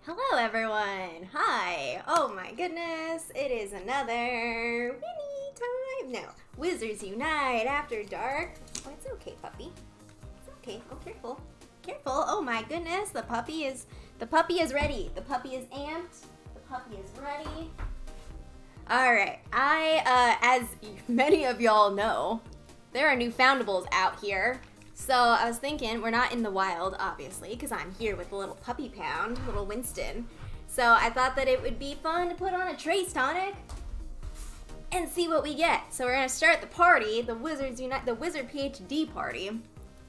Hello everyone! Hi! Oh my goodness, it is another Winnie time! No, Wizards Unite After Dark. Oh, it's okay, puppy. It's okay. Oh, careful. Careful. Oh my goodness, the puppy is ready. The puppy is amped. The puppy is ready. Alright, as many of y'all know, there are new Foundables out here. So I was thinking, we're not in the wild, obviously, because I'm here with the little puppy pound, little Winston. So I thought that it would be fun to put on a Trace Tonic and see what we get. So we're gonna start the party, the Wizards Unite, the WizardPhD party,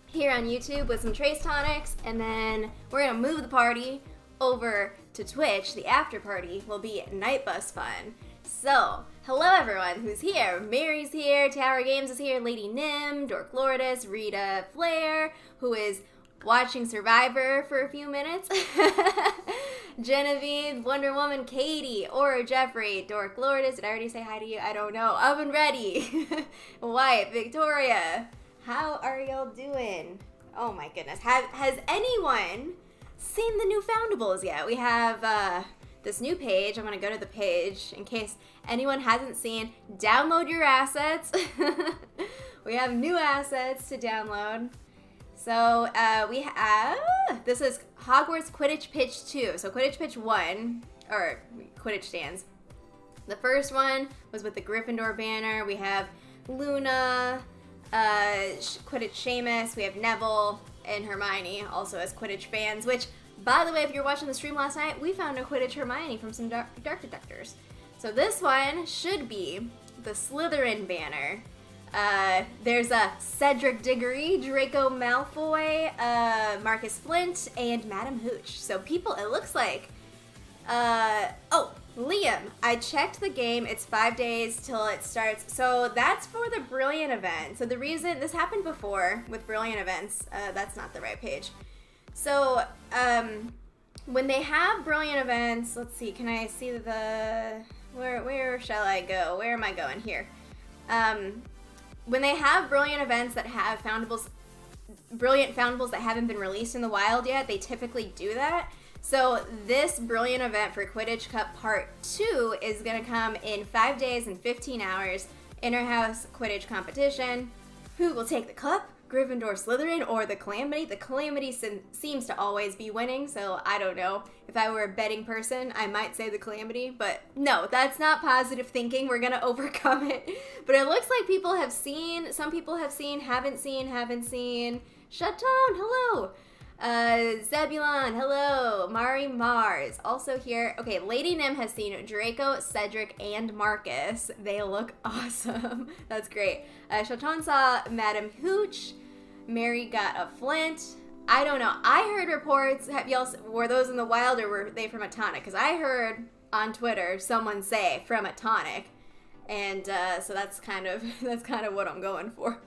here on YouTube with some Trace Tonics, and then we're gonna move the party over to Twitch. The after party will be Night Bus fun. So, hello everyone who's here. Mary's here, Tower Games is here, Lady Nim, Dork Lourdes, Rita Flair, who is watching Survivor for a few minutes, Genevieve, Wonder Woman, Katie, Aura, Jeffrey, Dork Lourdes, did I already say hi to you? I don't know. Oven Ready, Wyatt, Victoria, how are y'all doing? Oh my goodness, has anyone seen the new Foundables yet? We have, this new page. I'm going to go to the page in case anyone hasn't seen. Download your assets. We have new assets to download. So we have, this is Hogwarts Quidditch Pitch 2. So Quidditch Pitch 1, or Quidditch stands. The first one was with the Gryffindor banner. We have Luna, Quidditch Seamus. We have Neville and Hermione also as Quidditch fans, which, by the way, if you're watching the stream last night, we found a Quidditch Hermione from some Dark Detectors. So this one should be the Slytherin banner. There's a Cedric Diggory, Draco Malfoy, Marcus Flint, and Madam Hooch. So people, it looks like, oh, Liam, I checked the game. It's 5 days till it starts. So that's for the Brilliant event. So the reason, this happened before with Brilliant events. That's not the right page. So, when they have Brilliant events, let's see, can I see where shall I go? Where am I going here? When they have Brilliant events that have Brilliant Foundables that haven't been released in the wild yet, they typically do that. So this Brilliant event for Quidditch Cup Part 2 is going to come in 5 days and 15 hours. Inter-house Quidditch competition. Who will take the cup? Gryffindor, Slytherin, or the Calamity? The Calamity seems to always be winning, so I don't know. If I were a betting person, I might say the Calamity, but no, that's not positive thinking. We're gonna overcome it. But it looks like some people have seen, haven't seen. Chaton, hello. Zebulon, hello. Mari Mars, also here. Okay, Lady Nim has seen Draco, Cedric, and Marcus. They look awesome. That's great. Chaton saw Madam Hooch. Mary got a Flint. I don't know. I heard reports. Were those in the wild or were they from a tonic? Because I heard on Twitter someone say from a tonic, and so that's kind of what I'm going for.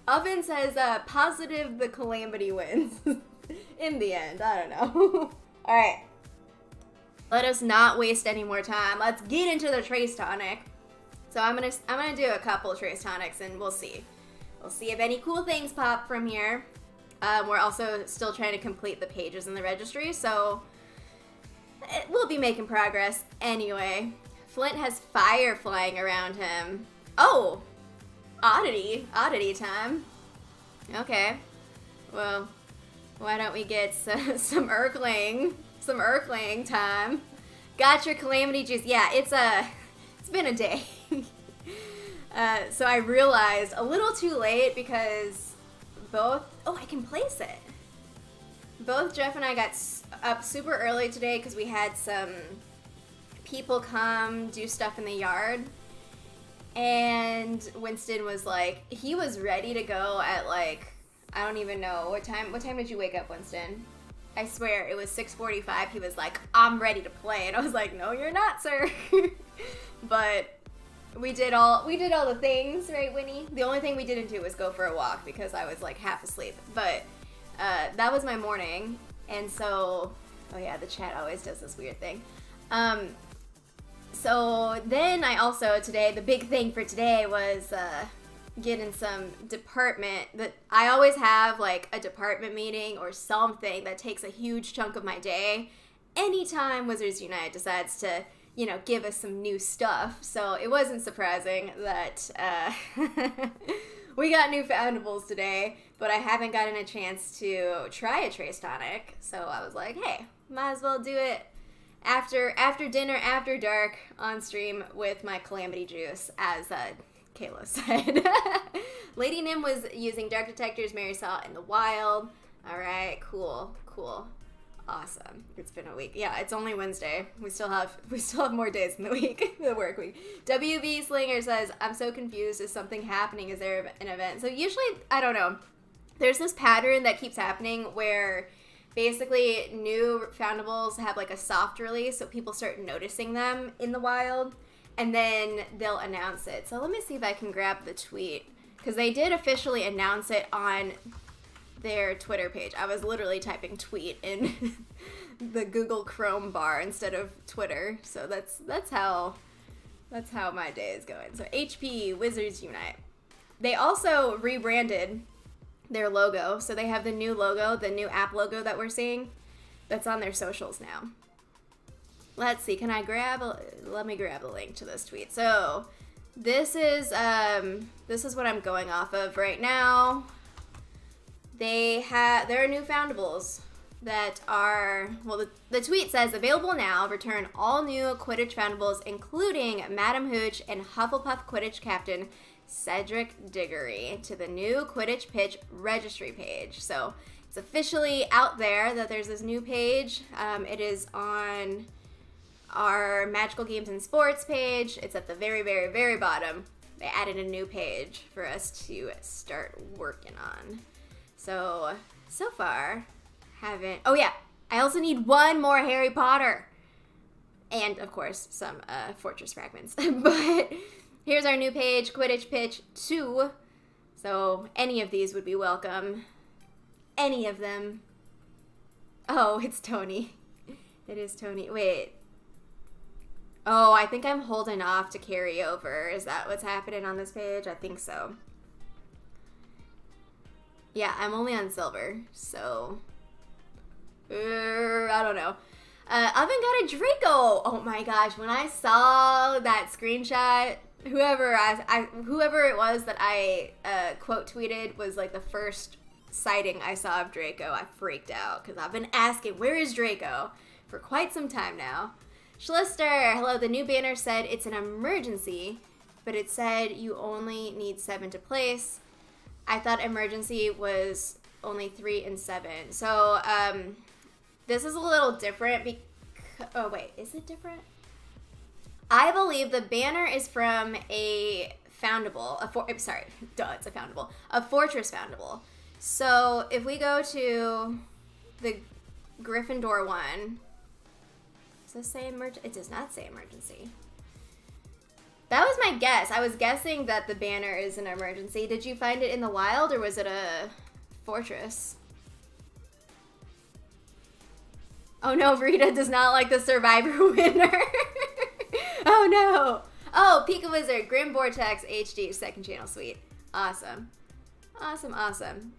Oven says positive the Calamity wins. In the end, I don't know. All right. Let us not waste any more time. Let's get into the Trace Tonic. So I'm gonna do a couple Trace Tonics and we'll see. We'll see if any cool things pop from here. We're also still trying to complete the pages in the registry, so we'll be making progress anyway. Flint has fire flying around him. Oh, oddity time. Okay, well, why don't we get some Urkling time? Got your Calamity juice. Yeah, it's been a day. So I realized a little too late because I can place it. Both Jeff and I got up super early today because we had some people come do stuff in the yard. And Winston was like, he was ready to go at like, I don't even know. What time did you wake up, Winston? I swear, it was 6:45. He was like, I'm ready to play. And I was like, no, you're not, sir. But we did all the things, right, Winnie? The only thing we didn't do was go for a walk because I was like half asleep. But that was my morning. And so, oh yeah, the chat always does this weird thing. So then I also today, the big thing for today was getting some department that I always have like a department meeting or something that takes a huge chunk of my day. anytime Wizards Unite decides to, you know, give us some new stuff. So it wasn't surprising that we got new Foundables today, but I haven't gotten a chance to try a Trace Tonic. So I was like, hey, might as well do it after dinner, after dark, on stream with my Calamity Juice, as Kayla said. Lady Nim was using Dark Detectors Mary saw in the wild. All right, cool. Awesome. It's been a week. Yeah, it's only Wednesday. We still have more days in the week, the work week. WV Slinger says, I'm so confused. Is something happening? Is there an event? So usually, I don't know. There's this pattern that keeps happening where basically new Foundables have like a soft release, so people start noticing them in the wild, and then they'll announce it. So let me see if I can grab the tweet, because they did officially announce it on their Twitter page. I was literally typing tweet in the Google Chrome bar instead of Twitter. So that's how my day is going. So HP Wizards Unite. They also rebranded their logo. So they have the new logo, the new app logo that we're seeing, that's on their socials now. Let's see, let me grab a link to this tweet. So this is what I'm going off of right now. There are new Foundables that are, well, the tweet says, available now, return all new Quidditch Foundables, including Madam Hooch and Hufflepuff Quidditch captain Cedric Diggory, to the new Quidditch Pitch registry page. So it's officially out there that there's this new page. It is on our Magical Games and Sports page. It's at the very, very, very bottom. They added a new page for us to start working on. So far, haven't... Oh, yeah. I also need one more Harry Potter. And, of course, some Fortress Fragments. But here's our new page, Quidditch Pitch 2. So any of these would be welcome. Any of them. Oh, it's Tony. It is Tony. Wait. Oh, I think I'm holding off to carry over. Is that what's happening on this page? I think so. Yeah, I'm only on silver, so I don't know. Oven got a Draco. Oh my gosh, when I saw that screenshot, whoever it was that I quote tweeted was like the first sighting I saw of Draco, I freaked out because I've been asking, where is Draco, for quite some time now. Schlister, hello, the new banner said it's an emergency, but it said you only need 7 to place. I thought emergency was only 3 and 7. So, this is a little different oh wait, is it different? I believe the banner is from a Foundable, it's a Foundable, a Fortress Foundable. So, if we go to the Gryffindor one, does this say emergency? It does not say emergency. That was my guess. I was guessing that the banner is an emergency. Did you find it in the wild, or was it a fortress? Oh no, Rita does not like the Survivor winner. Oh no. Oh, Pika Wizard, Grim Vortex HD, second channel suite. Awesome. Awesome.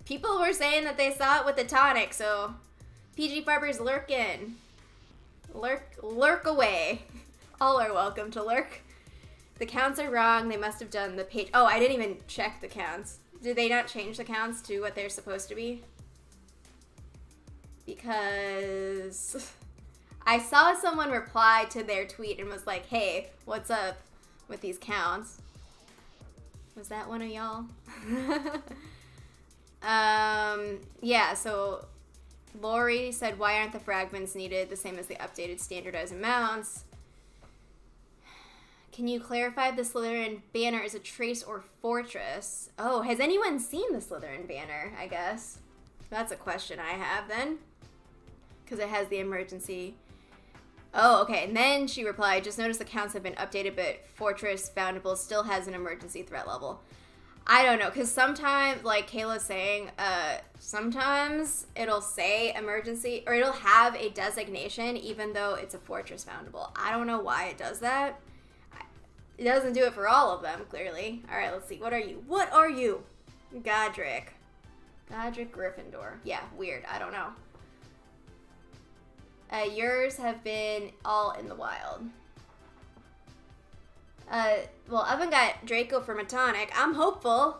People were saying that they saw it with the tonic, so PG Farber's lurking. Lurk away. All are welcome to lurk. The counts are wrong. They must have done the page. Oh, I didn't even check the counts. Did they not change the counts to what they're supposed to be? Because I saw someone reply to their tweet and was like, hey, what's up with these counts? Was that one of y'all? Yeah, so Lori said, why aren't the fragments needed the same as the updated standardized amounts? Can you clarify if the Slytherin banner is a trace or fortress? Oh, has anyone seen the Slytherin banner, I guess? That's a question I have then. Because it has the emergency. Oh, okay. And then she replied, just noticed the counts have been updated, but Fortress Foundable still has an emergency threat level. I don't know, because sometimes, like Kayla's saying, sometimes it'll say emergency, or it'll have a designation even though it's a Fortress Foundable. I don't know why it does that. It doesn't do it for all of them, clearly. All right, let's see. What are you? What are you? Godric Gryffindor. Yeah, weird. I don't know. Yours have been all in the wild. Well, Oven got Draco for Metonic. I'm hopeful.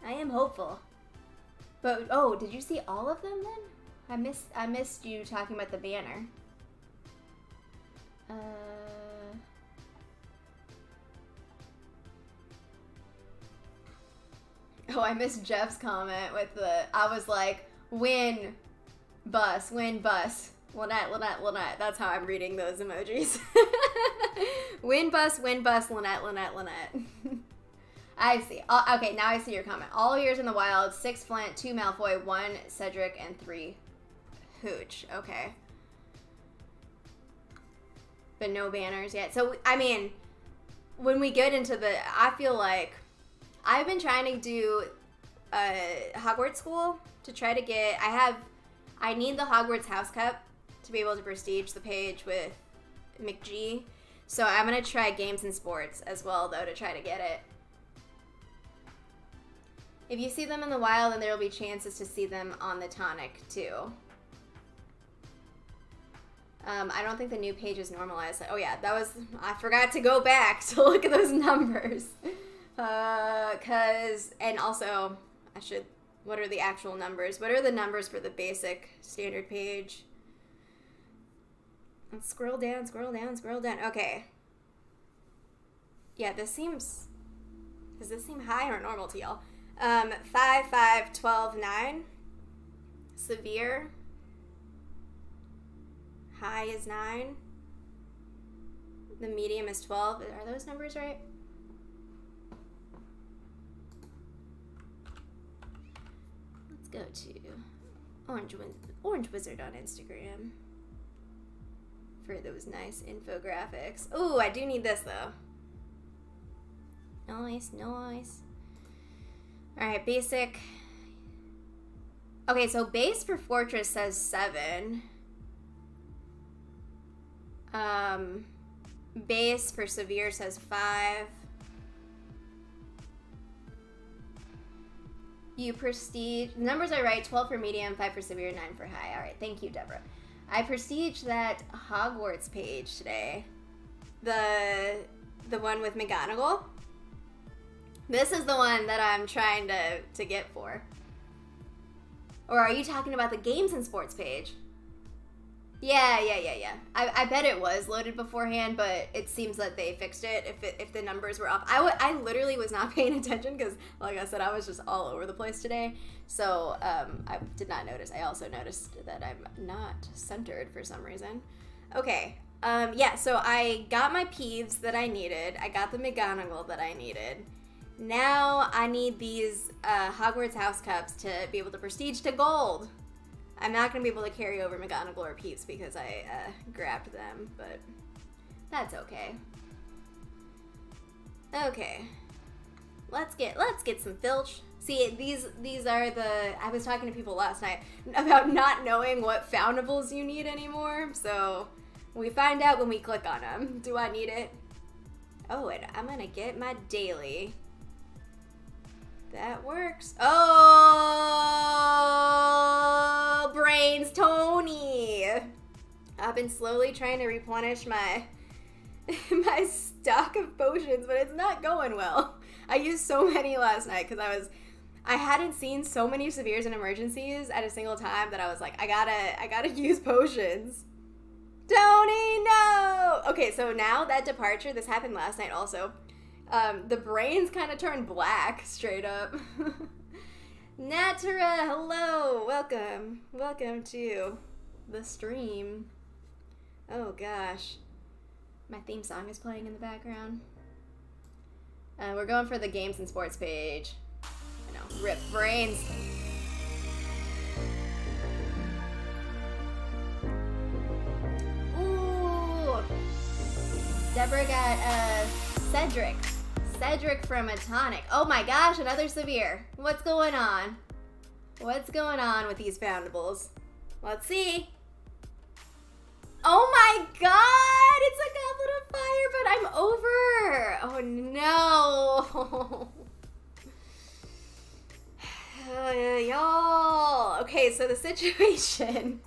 I am hopeful. But, oh, did you see all of them then? I missed you talking about the banner. Oh, I missed Jeff's comment with I was like, win, bus, win, bus. Lynette, Lynette, Lynette. That's how I'm reading those emojis. Win, bus, Lynette, Lynette, Lynette. I see. Okay, now I see your comment. All years in the wild, 6 Flint, 2 Malfoy, 1 Cedric, and 3 Hooch. Okay. But no banners yet. So, I mean, when we get into I feel like I've been trying to do Hogwarts School to try to get, I need the Hogwarts House Cup to be able to prestige the page with McG. So I'm going to try games and sports as well, though, to try to get it. If you see them in the wild, then there will be chances to see them on the tonic, too. I don't think the new page is normalized. Oh, yeah, I forgot to go back to look at those numbers. And also, what are the actual numbers? What are the numbers for the basic standard page? Let's scroll down, scroll down, scroll down. Okay. Yeah, does this seem high or normal to y'all? 5, 5, 12, 9. Severe. High is 9. The medium is 12. Are those numbers right? Let's go to Orange Wizard on Instagram for those nice infographics. Ooh, I do need this though. Nice, nice. Alright, basic. Okay, so base for Fortress says 7. Base for Severe says 5. You prestige. The numbers are right. 12 for medium, 5 for severe, 9 for high. All right, thank you, Deborah. I prestige that Hogwarts page today. The one with McGonagall. This is the one that I'm trying to get for. Or are you talking about the games and sports page? Yeah. I bet it was loaded beforehand, but it seems that they fixed it if the numbers were off. I literally was not paying attention because, like I said, I was just all over the place today. So I did not notice. I also noticed that I'm not centered for some reason. Okay. Yeah, so I got my Peeves that I needed. I got the McGonagall that I needed. Now I need these Hogwarts House Cups to be able to prestige to gold. I'm not going to be able to carry over McGonagall or Peeves because I grabbed them, but that's okay. Okay. Let's get some Filch. See, these are I was talking to people last night about not knowing what Foundables you need anymore, so we find out when we click on them. Do I need it? Oh, and I'm going to get my daily. That works. Oh, brains, Tony. I've been slowly trying to replenish my stock of potions, but it's not going well. I used so many last night because I hadn't seen so many severes and emergencies at a single time that I was like, I gotta use potions. Tony, no. Okay, so now that departure, this happened last night also. The brains kind of turned black, straight up. Natura, hello, welcome. Welcome to the stream. Oh gosh. My theme song is playing in the background. We're going for the games and sports page. I know, rip brains. Ooh. Deborah got, Cedric from a tonic. Oh my gosh, another severe. What's going on? What's going on with these Foundables? Let's see. Oh my god! It's a Goblet of Fire, but I'm over! Oh no! Y'all! Okay, so the situation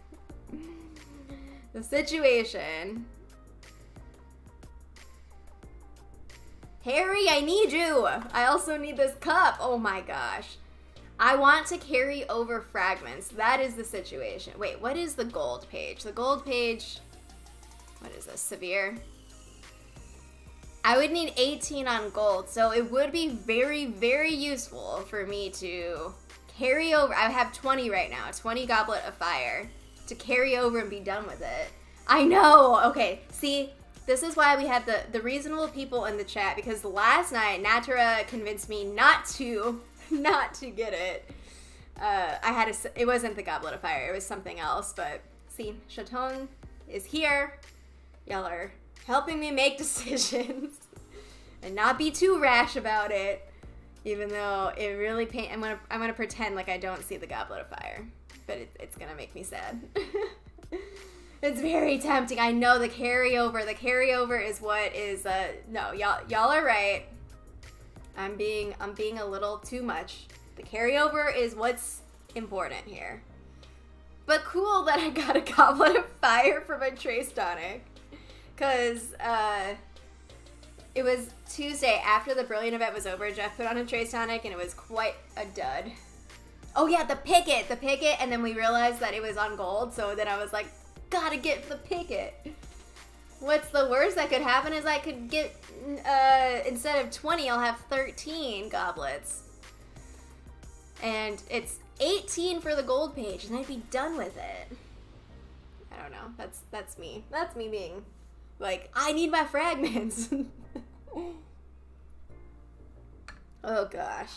The situation. Harry, I need you. I also need this cup. Oh my gosh. I want to carry over fragments. That is the situation. Wait, what is the gold page? The gold page, what is this, severe? I would need 18 on gold, so it would be very, very useful for me to carry over. I have 20 right now, 20 Goblet of Fire, to carry over and be done with it. I know. Okay, see, this is why we have the reasonable people in the chat, because last night Natura convinced me not to get it. It wasn't the Goblet of Fire, it was something else, but see, Chaton is here. Y'all are helping me make decisions and not be too rash about it, even though it really I'm gonna pretend like I don't see the Goblet of Fire, but it's gonna make me sad. It's very tempting. I know the carryover is what is no, y'all are right. I'm being a little too much. The carryover is what's important here. But cool that I got a Goblet of Fire for my Trace Tonic. Because it was Tuesday after the Brilliant event was over. Jeff put on a Trace Tonic and it was quite a dud. Oh yeah, the picket, and then we realized that it was on gold, so then I was like, gotta get the picket. What's the worst that could happen is I could get, instead of 20, I'll have 13 goblets. And it's 18 for the gold page, and I'd be done with it. I don't know, that's me. That's me being like, I need my fragments. Oh gosh.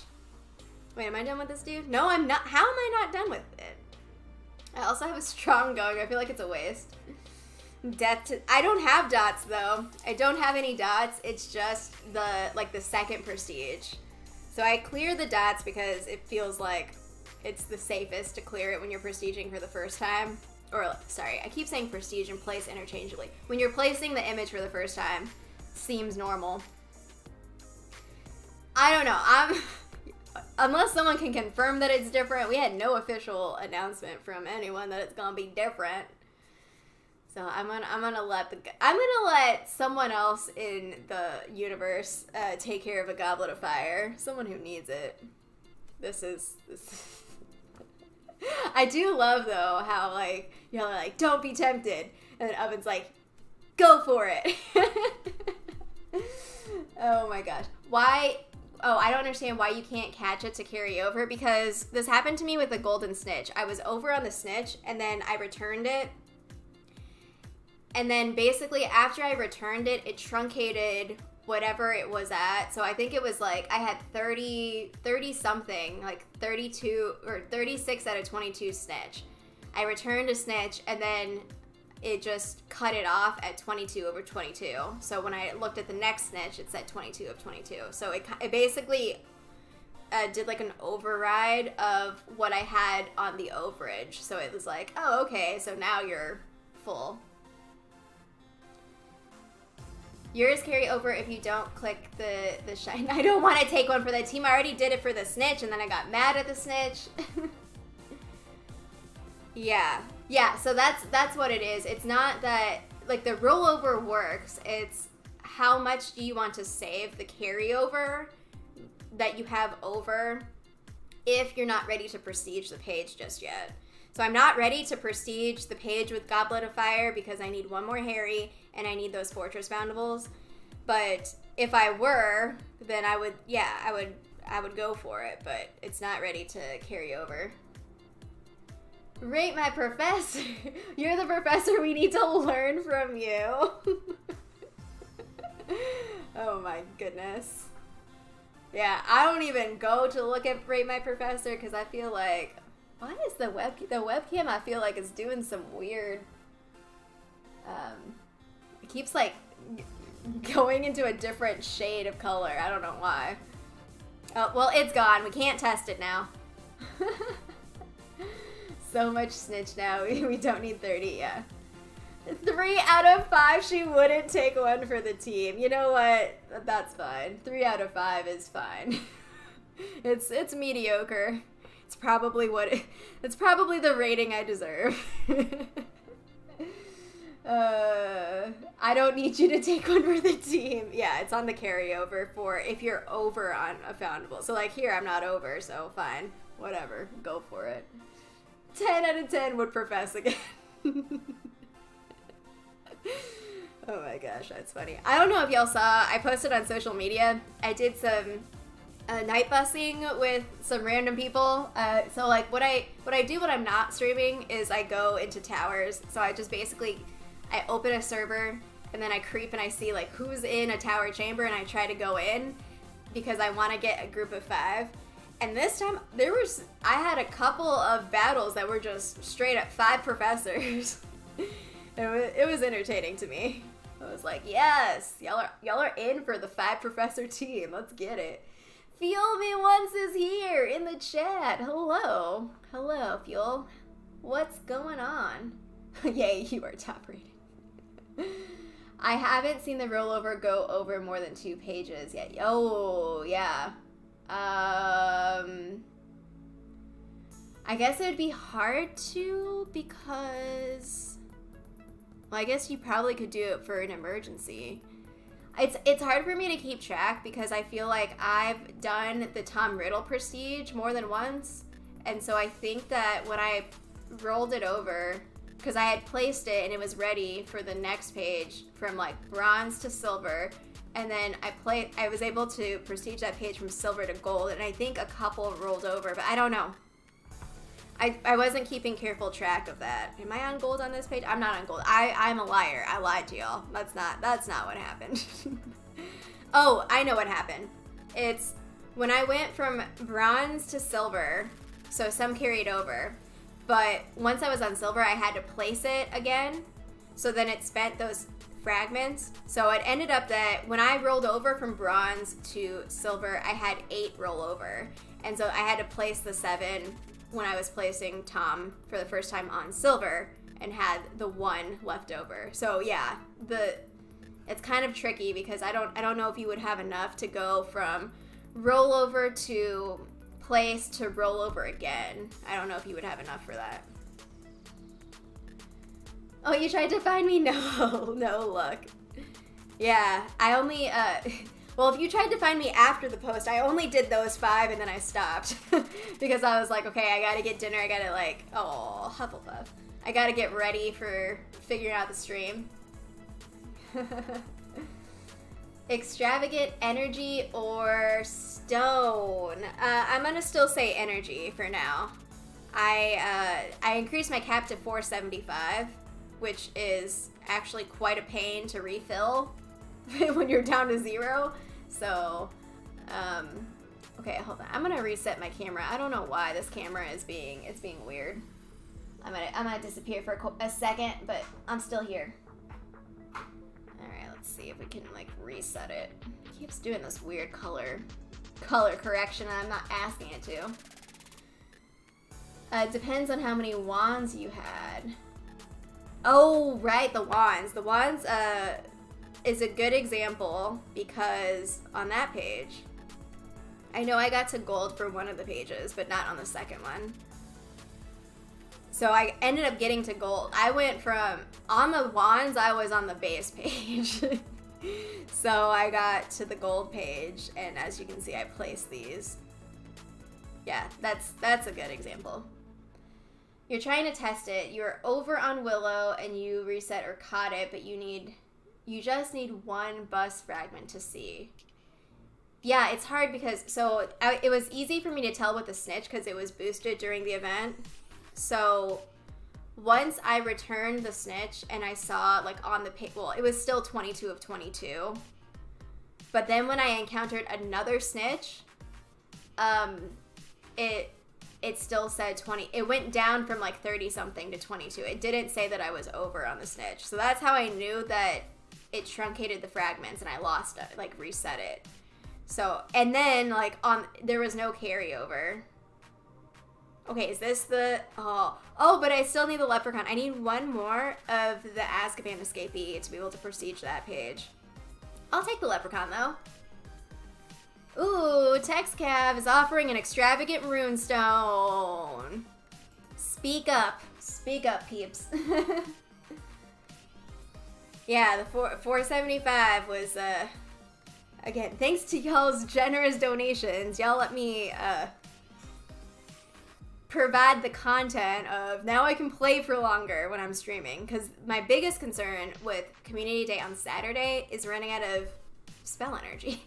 Wait, am I done with this dude? No, I'm not. How am I not done with it? I also have a strong going. I feel like it's a waste. I don't have dots though. I don't have any dots. It's just the second prestige. So I clear the dots because it feels like it's the safest to clear it when you're prestiging for the first time. Or, sorry, I keep saying prestige and place interchangeably. When you're placing the image for the first time, seems normal. I don't know. Unless someone can confirm that it's different. We had no official announcement from anyone that it's gonna be different. So I'm gonna let someone else in the universe take care of a Goblet of Fire. Someone who needs it. This is I do love though how like y'all are like, don't be tempted, and then Oven's like, go for it. Oh my gosh. Why? Oh, I don't understand why you can't catch it to carry over, because this happened to me with the golden snitch. I was over on the snitch and then I returned it. And then basically after I returned it, it truncated whatever it was at. So I think it was like I had 30 something, like 32 or 36 out of 22 snitch. I returned a snitch and then it just cut it off at 22 over 22. So when I looked at the next snitch, it said 22 of 22. So it basically did like an override of what I had on the overage. So it was like, oh, okay, so now you're full. Yours carry over if you don't click the shine. I don't want to take one for the team. I already did it for the snitch, and then I got mad at the snitch. Yeah, so that's what it is. It's not that, like, the rollover works. It's how much do you want to save the carryover that you have over if you're not ready to prestige the page just yet. So I'm not ready to prestige the page with Goblet of Fire because I need one more Harry and I need those Fortress Foundables. But if I were, then I would go for it, but it's not ready to carry over. Rate my professor. You're the professor. We need to learn from you. Oh my goodness. Yeah, I don't even go to look at Rate My Professor because I feel like, why is the webcam I feel like is doing some weird, it keeps like going into a different shade of color. I don't know why. Oh, well, it's gone. We can't test it now. So much snitch now. We don't need 30, yeah. 3 out of 5, she wouldn't take one for the team. You know what? That's fine. 3 out of 5 is fine. It's mediocre. It's probably the rating I deserve. I don't need you to take one for the team. Yeah, it's on the carryover for if you're over on a Foundable. So like here, I'm not over, so fine. Whatever, go for it. 10 out of 10 would profess again. Oh my gosh, that's funny. I don't know if y'all saw, I posted on social media, I did some night busing with some random people. So like what I do when I'm not streaming is I go into towers. So I just basically, I open a server and then I creep and I see like who's in a tower chamber and I try to go in because I want to get a group of 5. And this time I had a couple of battles that were just straight up 5 professors. It was entertaining to me. I was like, yes, y'all are in for the 5 professor team. Let's get it. Fuel Me Once is here in the chat. Hello. Hello, Fuel. What's going on? Yay, you are top rated. I haven't seen the rollover go over more than 2 pages yet. Oh, yeah. I guess it would be hard to because... Well, I guess you probably could do it for an emergency. It's hard for me to keep track because I feel like I've done the Tom Riddle prestige more than once. And so I think that when I rolled it over, because I had placed it and it was ready for the next page from like bronze to silver, and then I was able to prestige that page from silver to gold, and I think a couple rolled over, but I don't know. I wasn't keeping careful track of that. Am I on gold on this page? I'm not on gold. I'm a liar. I lied to y'all. That's not what happened. Oh, I know what happened. It's when I went from bronze to silver, so some carried over, but once I was on silver, I had to place it again, so then it spent those fragments. So it ended up that when I rolled over from bronze to silver, I had 8 rollover, and so I had to place the 7 when I was placing Tom for the first time on silver and had the 1 left over. So yeah, it's kind of tricky because I don't know if you would have enough to go from rollover to place to rollover again. I don't know if you would have enough for that. Oh, you tried to find me? No, no luck. Yeah, I only, well, if you tried to find me after the post, I only did those 5 and then I stopped because I was like, okay, I gotta get dinner. I gotta like, oh, Hufflepuff. I gotta get ready for figuring out the stream. Extravagant energy or stone? I'm gonna still say energy for now. I increased my cap to 475, which is actually quite a pain to refill when you're down to 0. So, okay, hold on. I'm gonna reset my camera. I don't know why this camera is being weird. I'm gonna disappear for a second, but I'm still here. All right, let's see if we can like reset it. It keeps doing this weird color correction, and I'm not asking it to. It depends on how many wands you had. Oh, right, the wands. The wands, is a good example because on that page, I know I got to gold for one of the pages, but not on the second one. So I ended up getting to gold. I went from, on the wands, I was on the base page. So I got to the gold page, and as you can see, I placed these. Yeah, that's a good example. You're trying to test it. You're over on Willow, and you reset or caught it, but you just need 1 bus fragment to see. Yeah, it's hard because, so it was easy for me to tell with the snitch because it was boosted during the event. So once I returned the snitch and I saw like on the page, well, it was still 22 of 22. But then when I encountered another snitch, it still said 20. It went down from like 30 something to 22. It didn't say that I was over on the snitch. So that's how I knew that it truncated the fragments and I lost it, like reset it. So, and then like there was no carryover. Okay, is this the, oh, but I still need the leprechaun. I need 1 more of the Azkaban escapee to be able to prestige that page. I'll take the leprechaun though. Ooh, TextCav is offering an extravagant runestone. Speak up, peeps. Yeah, the 475 was, again, thanks to y'all's generous donations, y'all let me, provide the content of now I can play for longer when I'm streaming, because my biggest concern with Community Day on Saturday is running out of spell energy.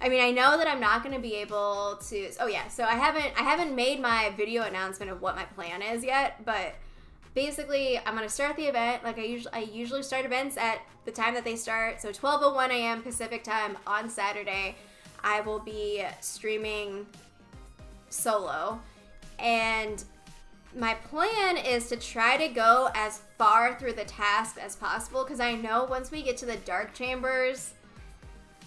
I mean, I know that I'm not going to be able to... Oh, yeah. So I haven't made my video announcement of what my plan is yet, but basically, I'm going to start the event like I usually start events at the time that they start. So 12:01 a.m. Pacific time on Saturday, I will be streaming solo. And my plan is to try to go as far through the task as possible, because I know once we get to the dark chambers...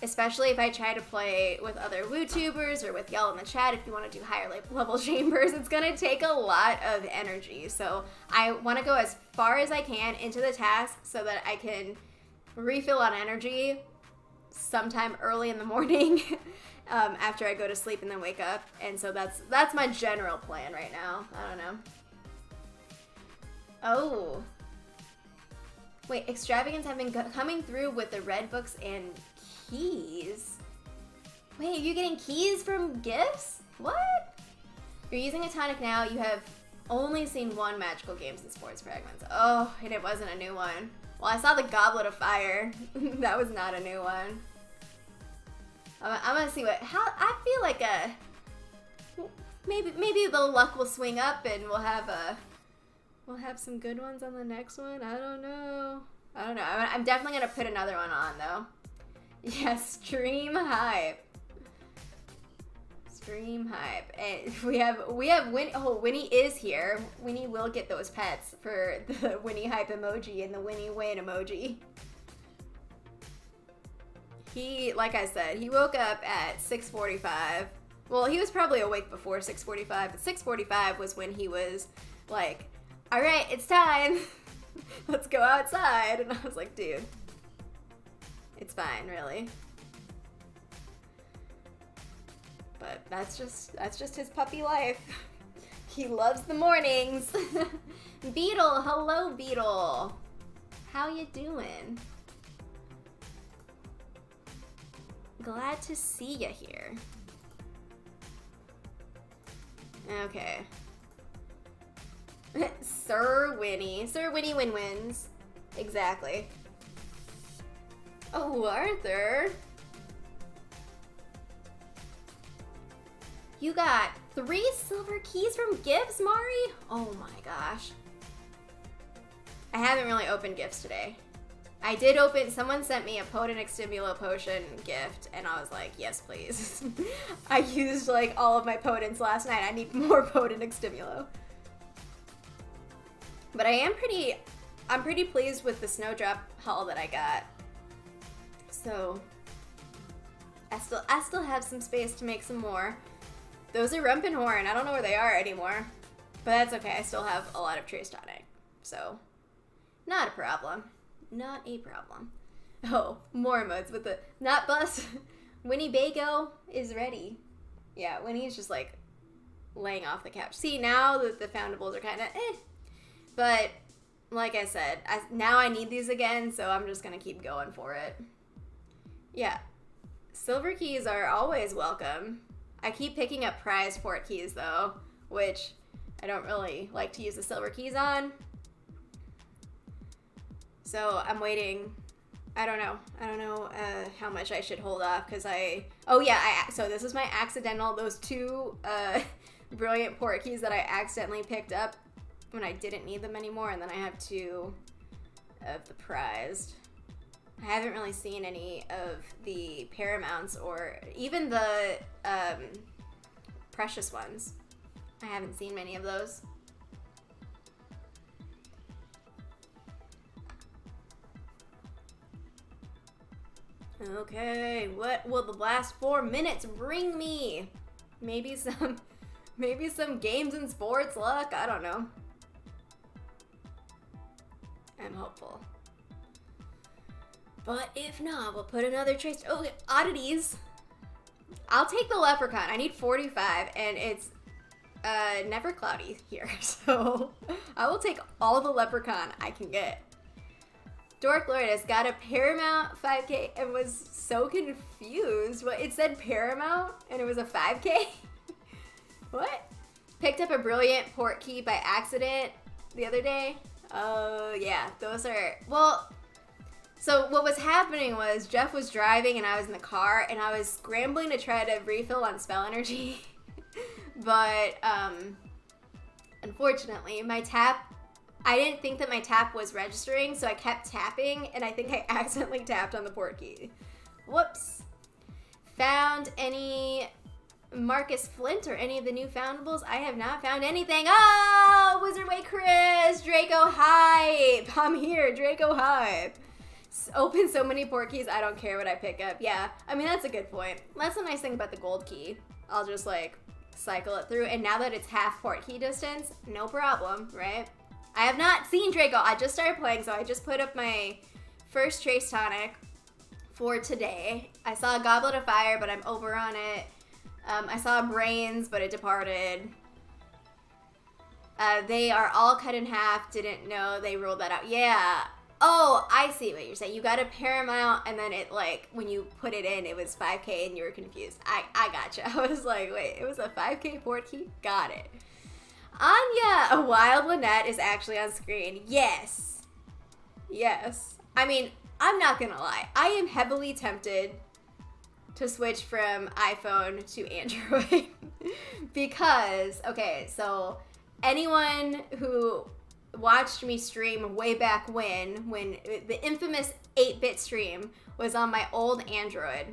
Especially if I try to play with other WooTubers or with y'all in the chat, if you want to do higher level chambers, it's going to take a lot of energy. So I want to go as far as I can into the task so that I can refill on energy sometime early in the morning after I go to sleep and then wake up. And so that's my general plan right now. I don't know. Oh. Wait, extravagance have been coming through with the red books and keys. Wait, are you getting keys from gifts? What? You're using a tonic now. You have only seen one magical games and sports fragments. Oh, and it wasn't a new one. Well, I saw the Goblet of Fire. That was not a new one. I'm gonna see what. I feel like maybe the luck will swing up and we'll have some good ones on the next one. I don't know. I'm definitely gonna put another one on though. Yes, stream hype. Stream hype. And we have Winnie. Oh, Winnie is here. Winnie will get those pets for the Winnie hype emoji and the Winnie win emoji. He, like I said, he woke up at 6:45. Well, he was probably awake before 6:45, but 6:45 was when he was like, all right, it's time. Let's go outside. And I was like, dude. It's fine, really. But that's just his puppy life. He loves the mornings. Beetle, hello Beetle. How you doing? Glad to see you here. Okay. Sir Winnie wins. Exactly. Oh, Arthur. You got 3 silver keys from gifts, Mari? Oh my gosh. I haven't really opened gifts today. I did open, someone sent me a Potent Extimulo potion gift, and I was like, yes, please. I used like all of my potents last night. I need more Potent Extimulo. But I'm pretty pleased with the Snowdrop haul that I got. So I still have some space to make some more. Those are Rumpenhorn. I don't know where they are anymore. But that's okay. I still have a lot of Trace Tonic. So not a problem. Not a problem. Oh, more emotes with the not bus. Winnie Bago is ready. Yeah, Winnie's just like laying off the couch. See, now that the Foundables are kind of But like I said, now I need these again, so I'm just going to keep going for it. Yeah, silver keys are always welcome. I keep picking up prize port keys though, which I don't really like to use the silver keys on. So I'm waiting. I don't know how much I should hold off because so this is my accidental, those 2 brilliant port keys that I accidentally picked up when I didn't need them anymore, and then I have 2 of the prized. I haven't really seen any of the Paramounts or even the precious ones. I haven't seen many of those. Okay, what will the last 4 minutes bring me? Maybe some games and sports luck, I don't know. I'm hopeful. But if not, we'll put another trace. Oh, oddities. I'll take the leprechaun. I need 45, and it's never cloudy here, so I will take all the leprechaun I can get. Dork Lourdes got a Paramount 5K and was so confused. What, it said Paramount and it was a 5K? What? Picked up a brilliant port key by accident the other day. Oh, yeah. Those are... Well, so what was happening was Jeff was driving and I was in the car and I was scrambling to try to refill on spell energy. But, unfortunately, my tap... I didn't think that my tap was registering, so I kept tapping, and I think I accidentally tapped on the port key. Whoops. Found any Marcus Flint or any of the new Foundables? I have not found anything. Oh, Wizardway Chris, Draco hype. I'm here, Draco hype. Open so many port keys, I don't care what I pick up. Yeah, I mean, that's a good point. That's a nice thing about the gold key. I'll just, like, cycle it through, and now that it's half port key distance, no problem, right? I have not seen Draco. I just started playing, so I just put up my first Trace Tonic for today. I saw a Goblet of Fire, but I'm over on it. I saw Brains, but it departed. They are all cut in half. Didn't know they ruled that out. Yeah. Oh, I see what you're saying. You got a Paramount, and then it, like, when you put it in, it was 5K, and you were confused. I gotcha. I was like, wait, it was a 5K port key? Got it. Anya, a Wild Lynette is actually on screen. Yes. Yes. I mean, I'm not gonna lie. I am heavily tempted to switch from iPhone to Android. Because, okay, so anyone who watched me stream way back when the infamous 8-bit stream was on my old Android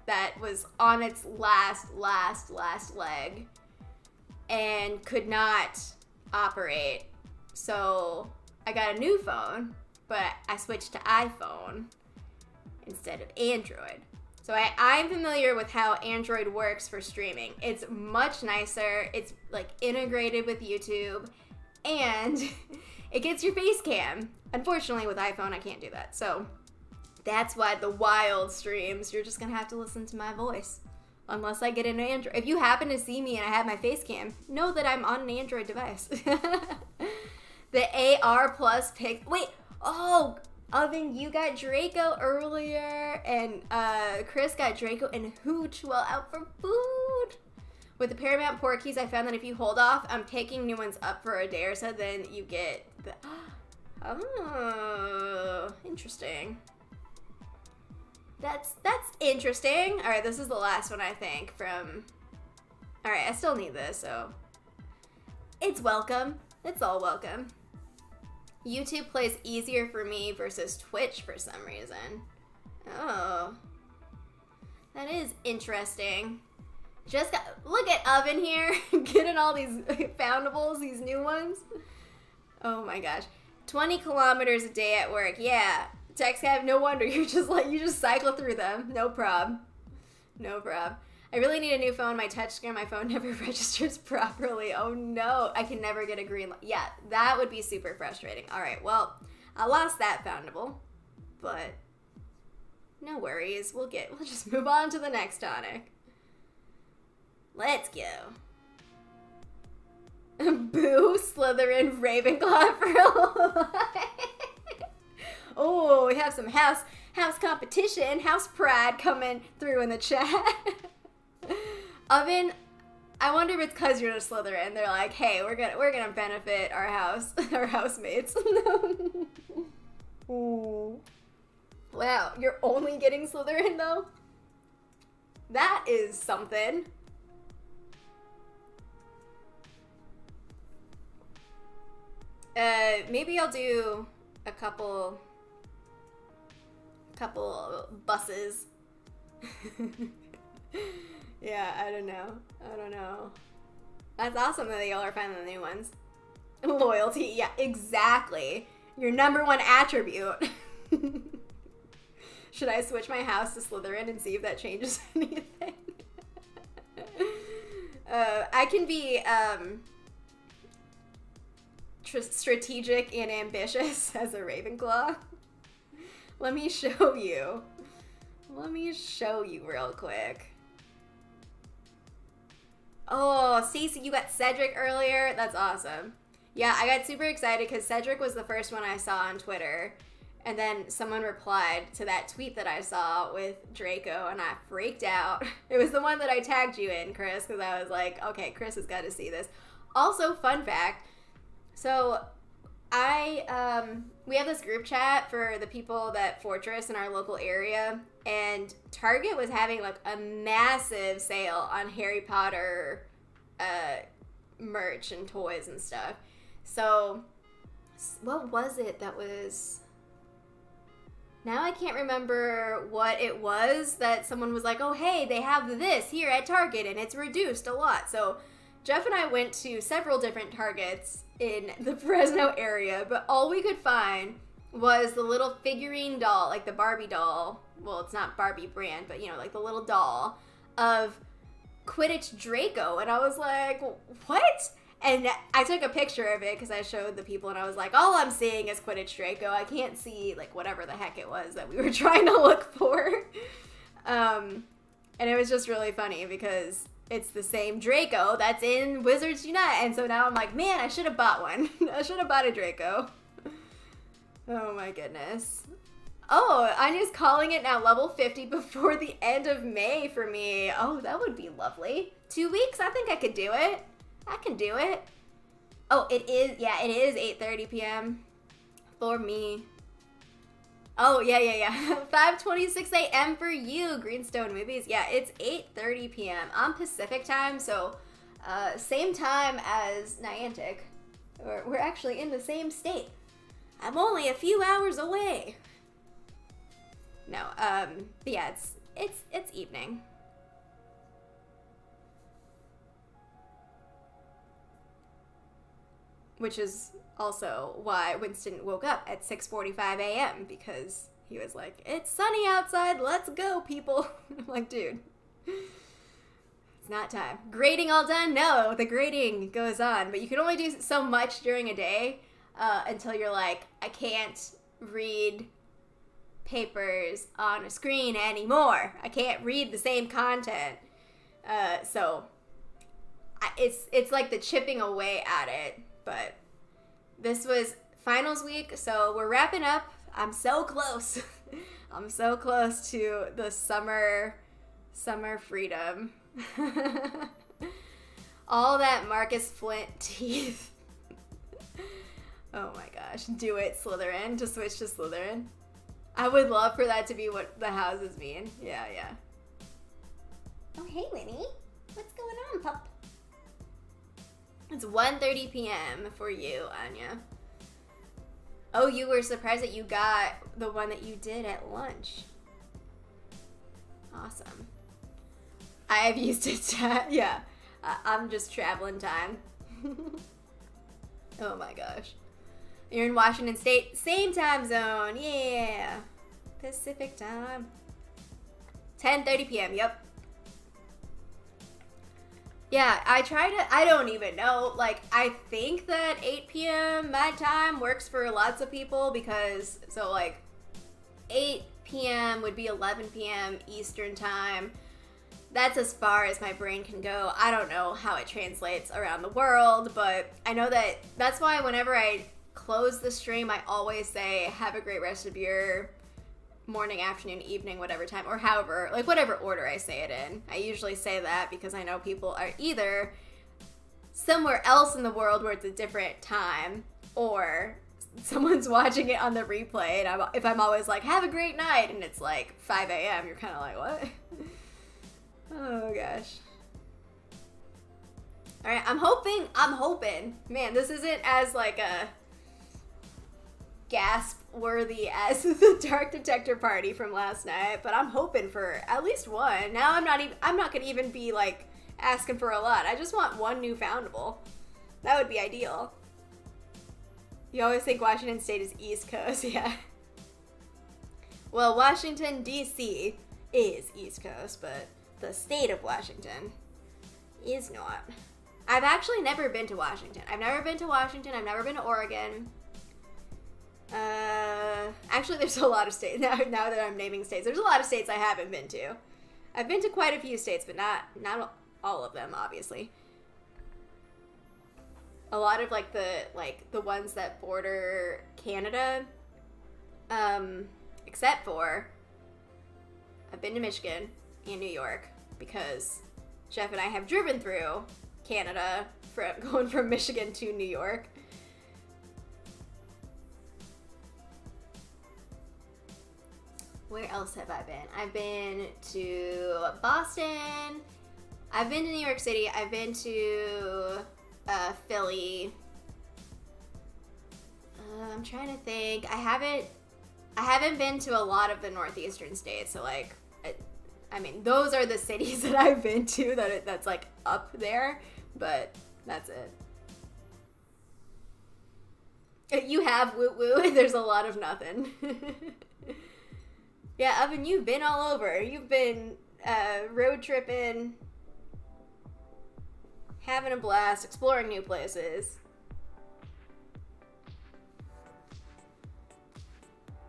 that was on its last leg and could not operate. So I got a new phone, but I switched to iPhone instead of Android. So I'm familiar with how Android works for streaming. It's much nicer. It's like integrated with YouTube, and it gets your face cam. Unfortunately, with iPhone, I can't do that. So that's why the wild streams, you're just gonna have to listen to my voice. Unless I get an Android. If you happen to see me and I have my face cam, know that I'm on an Android device. The AR Plus pick. Wait. Oh, Oven, you got Draco earlier. And Chris got Draco and Hooch while out for food. With the Paramount port keys, I found that if you hold off on picking new ones up for a day or so, then you get the... Oh, interesting. That's interesting. All right, this is the last one, I think, from... All right, I still need this, so... It's welcome. It's all welcome. YouTube plays easier for me versus Twitch for some reason. Oh. That is interesting. Just got... Look at Oven here. Getting all these Foundables, these new ones. Oh my gosh. 20 kilometers a day at work. Yeah. TechScav, no wonder you just cycle through them. No prob. No prob. I really need a new phone. My touchscreen, my phone never registers properly. Oh no, I can never get a green light. Yeah, that would be super frustrating. All right, well, I lost that Foundable, but no worries. We'll just move on to the next tonic. Let's go. Boo, Slytherin, Ravenclaw for a lie. Oh, we have some house competition, house pride coming through in the chat. Oven, I wonder if it's because you're a Slytherin. They're like, hey, we're gonna benefit our housemates. Ooh. Wow, you're only getting Slytherin though? That is something. Maybe I'll do a couple buses. Yeah, I don't know. That's awesome that y'all are finding the new ones. Loyalty, yeah, exactly. Your number one attribute. Should I switch my house to Slytherin and see if that changes anything? I can be strategic and ambitious as a Ravenclaw. Let me show you. Real quick. Oh, Stacey, you got Cedric earlier? That's awesome. Yeah, I got super excited because Cedric was the first one I saw on Twitter. And then someone replied to that tweet that I saw with Draco, and I freaked out. It was the one that I tagged you in, Chris, because I was like, okay, Chris has got to see this. Also, fun fact, so we have this group chat for the people that Fortress in our local area, and Target was having like a massive sale on Harry Potter merch and toys and stuff. So what was it that was... Now I can't remember what it was that someone was like, oh, hey, they have this here at Target and it's reduced a lot. So Jeff and I went to several different Targets in the Fresno area, but all we could find was the little figurine doll, like the Barbie doll. Well, it's not Barbie brand, but, you know, like the little doll of Quidditch Draco. And I was like, what? And I took a picture of it because I showed the people, and I was like, all I'm seeing is Quidditch Draco. I can't see, like, whatever the heck it was that we were trying to look for. And it was just really funny because it's the same Draco that's in Wizards Unite. And so now I'm like, man, I should have bought one. I should have bought a Draco. Oh, my goodness. Oh, Anya's calling it now level 50 before the end of May for me. Oh, that would be lovely. 2 weeks? I think I could do it. I can do it. Oh, it is, yeah, it is 8:30 p.m. for me. Oh, yeah. 5:26 a.m. for you, Greenstone Movies. Yeah, it's 8:30 p.m. on Pacific time, so same time as Niantic. We're actually in the same state. I'm only a few hours away. No, but yeah, it's evening. Which is also why Winston woke up at 6:45 a.m. because he was like, it's sunny outside, let's go, people. I'm like, dude, it's not time. Grading all done? No, the grading goes on, but you can only do so much during a day until you're like, I can't read papers on a screen anymore. I can't read the same content. So it's like the chipping away at it. But this was finals week, so we're wrapping up. I'm so close. I'm so close to the summer freedom. All that Marcus Flint teeth. Oh my gosh. Do it, Slytherin. To switch to Slytherin. I would love for that to be what the houses mean. Yeah. Oh, hey, Winnie. What's going on, pup? It's 1:30 p.m. for you, Anya. Oh, you were surprised that you got the one that you did at lunch. Awesome. I've used it to, yeah. I'm just traveling time. Oh my gosh. You're in Washington State, same time zone, yeah. Pacific time. 10:30 p.m., yep. Yeah, I don't even know. Like, I think that 8 p.m. my time works for lots of people because, so like, 8 p.m. would be 11 p.m. Eastern time. That's as far as my brain can go. I don't know how it translates around the world, but I know that that's why whenever I close the stream, I always say, have a great rest of your morning, afternoon, evening, whatever time, or however, like whatever order I say it in. I usually say that because I know people are either somewhere else in the world where it's a different time, or someone's watching it on the replay, and if I'm always like, have a great night, and it's like 5 a.m., you're kind of like, what? Oh gosh. All right, I'm hoping, man, this isn't as like a gasp worthy as the Dark Detector party from last night, but I'm hoping for at least one. Now I'm not gonna even be like asking for a lot. I just want one new Foundable. That would be ideal. You always think Washington State is East Coast, yeah. Well, Washington, D.C. is East Coast, but the state of Washington is not. I've actually never been to Washington. I've never been to Oregon. Actually, there's a lot of states now that I'm naming states. There's a lot of states I haven't been to. I've been to quite a few states, but not all of them, obviously. A lot of the ones that border Canada, Except for I've been to Michigan and New York because Jeff and I have driven through Canada going from Michigan to New York. Where else have I been? I've been to Boston. I've been to New York City. I've been to Philly. I'm trying to think. I haven't been to a lot of the northeastern states. So like, I mean, those are the cities that I've been to that's like up there. But that's it. You have woo woo. There's a lot of nothing. Yeah, Oven, you've been all over. You've been road tripping, having a blast, exploring new places.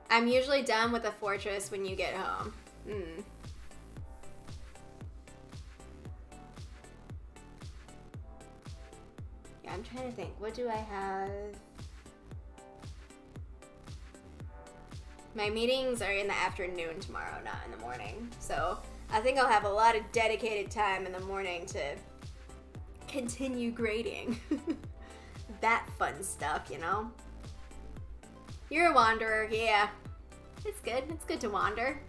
I'm usually done with the fortress when you get home. Yeah, I'm trying to think. What do I have? My meetings are in the afternoon tomorrow, not in the morning. So I think I'll have a lot of dedicated time in the morning to continue grading. That fun stuff, you know? You're a wanderer, yeah. It's good. It's good to wander.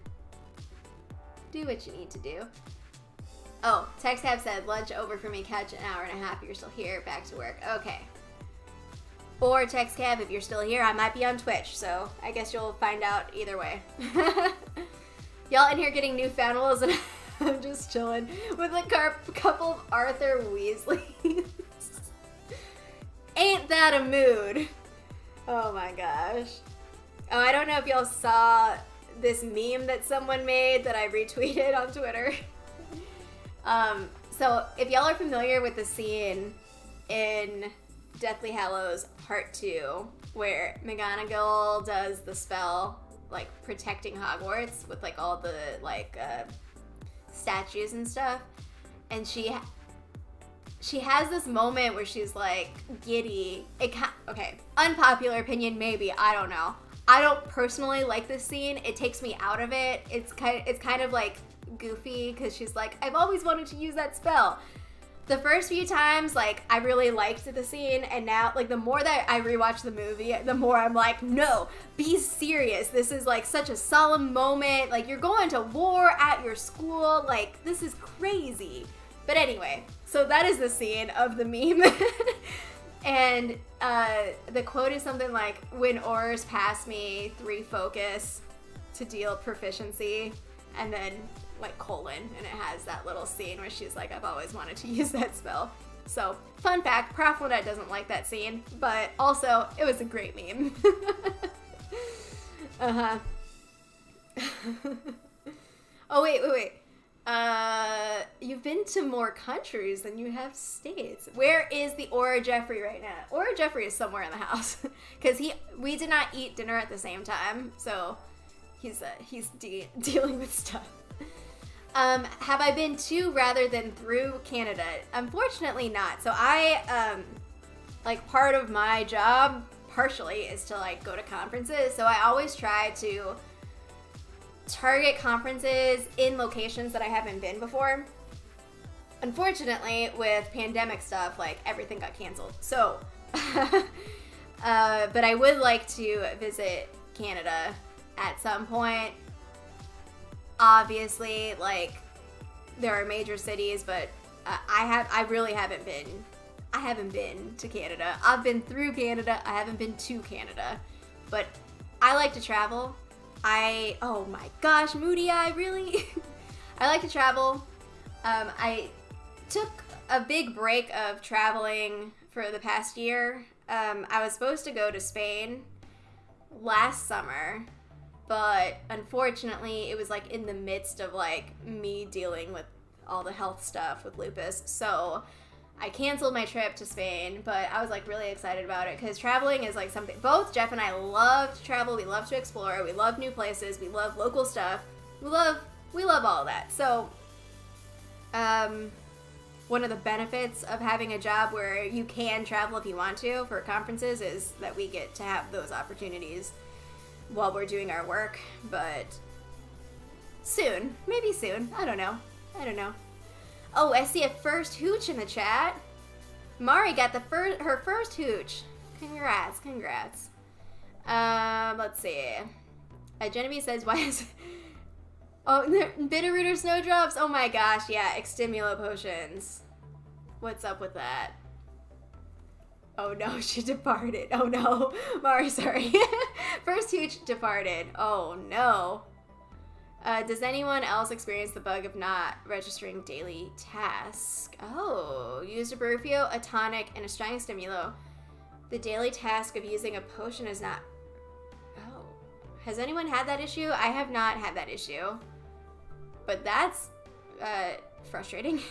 Do what you need to do. Oh, TextCab said, lunch over for me, catch an hour and a half. You're still here, back to work. Okay. Or TextCab, if you're still here, I might be on Twitch, so I guess you'll find out either way. Y'all in here getting new Foundables, and I'm just chilling with a couple of Arthur Weasleys. Ain't that a mood? Oh my gosh. Oh, I don't know if y'all saw this meme that someone made that I retweeted on Twitter. So if y'all are familiar with the scene in Deathly Hallows Part 2, where McGonagall does the spell, like, protecting Hogwarts with, like, all the, like, statues and stuff, and she has this moment where she's, like, giddy. Okay, unpopular opinion, maybe, I don't know. I don't personally like this scene. It takes me out of it. It's kind of, like, goofy, because she's like, I've always wanted to use that spell. The first few times, like, I really liked the scene, and now, like, the more that I rewatch the movie, the more I'm like, no, be serious. This is, like, such a solemn moment. Like, you're going to war at your school. Like, this is crazy. But anyway, so that is the scene of the meme. And the quote is something like, when Aurors pass me 3 focus to deal proficiency, and then like colon, and it has that little scene where she's like, I've always wanted to use that spell. So, fun fact, Prof. Lynette doesn't like that scene, but also, it was a great meme. Oh, wait. You've been to more countries than you have states. Where is the Aura Jeffrey right now? Aura Jeffrey is somewhere in the house, because we did not eat dinner at the same time, so he's dealing with stuff. Have I been to rather than through Canada? Unfortunately not. So I, like, part of my job, partially, is to, like, go to conferences. So I always try to target conferences in locations that I haven't been before. Unfortunately, with pandemic stuff, like, everything got canceled. So, but I would like to visit Canada at some point. Obviously, like, there are major cities, but I really haven't been to Canada. I've been through Canada. I haven't been to Canada, but I like to travel. Oh my gosh, Moody Eye, really? I like to travel. I took a big break of traveling for the past year. I was supposed to go to Spain last summer, but unfortunately it was like in the midst of like me dealing with all the health stuff with lupus, so I canceled my trip to Spain. But I was like really excited about it because traveling is like something both Jeff and I love to travel. We love to explore. We love new places. We love local stuff. We love all that. So one of the benefits of having a job where you can travel if you want to for conferences is that we get to have those opportunities. while we're doing our work, but soon. Maybe soon. I don't know. Oh, I see a first hooch in the chat. Mari got her first hooch. Congrats. Let's see. Genevieve says, why is... Oh, Bitterrooter snowdrops. Oh my gosh, yeah, extimulo potions. What's up with that? Oh no, she departed. Oh no. Mari, sorry. First hooch departed. Oh no. Does anyone else experience the bug of not registering daily tasks? Oh, used a Brufio, a tonic, and a strong stimulo. The daily task of using a potion is not... Oh. Has anyone had that issue? I have not had that issue. But that's frustrating.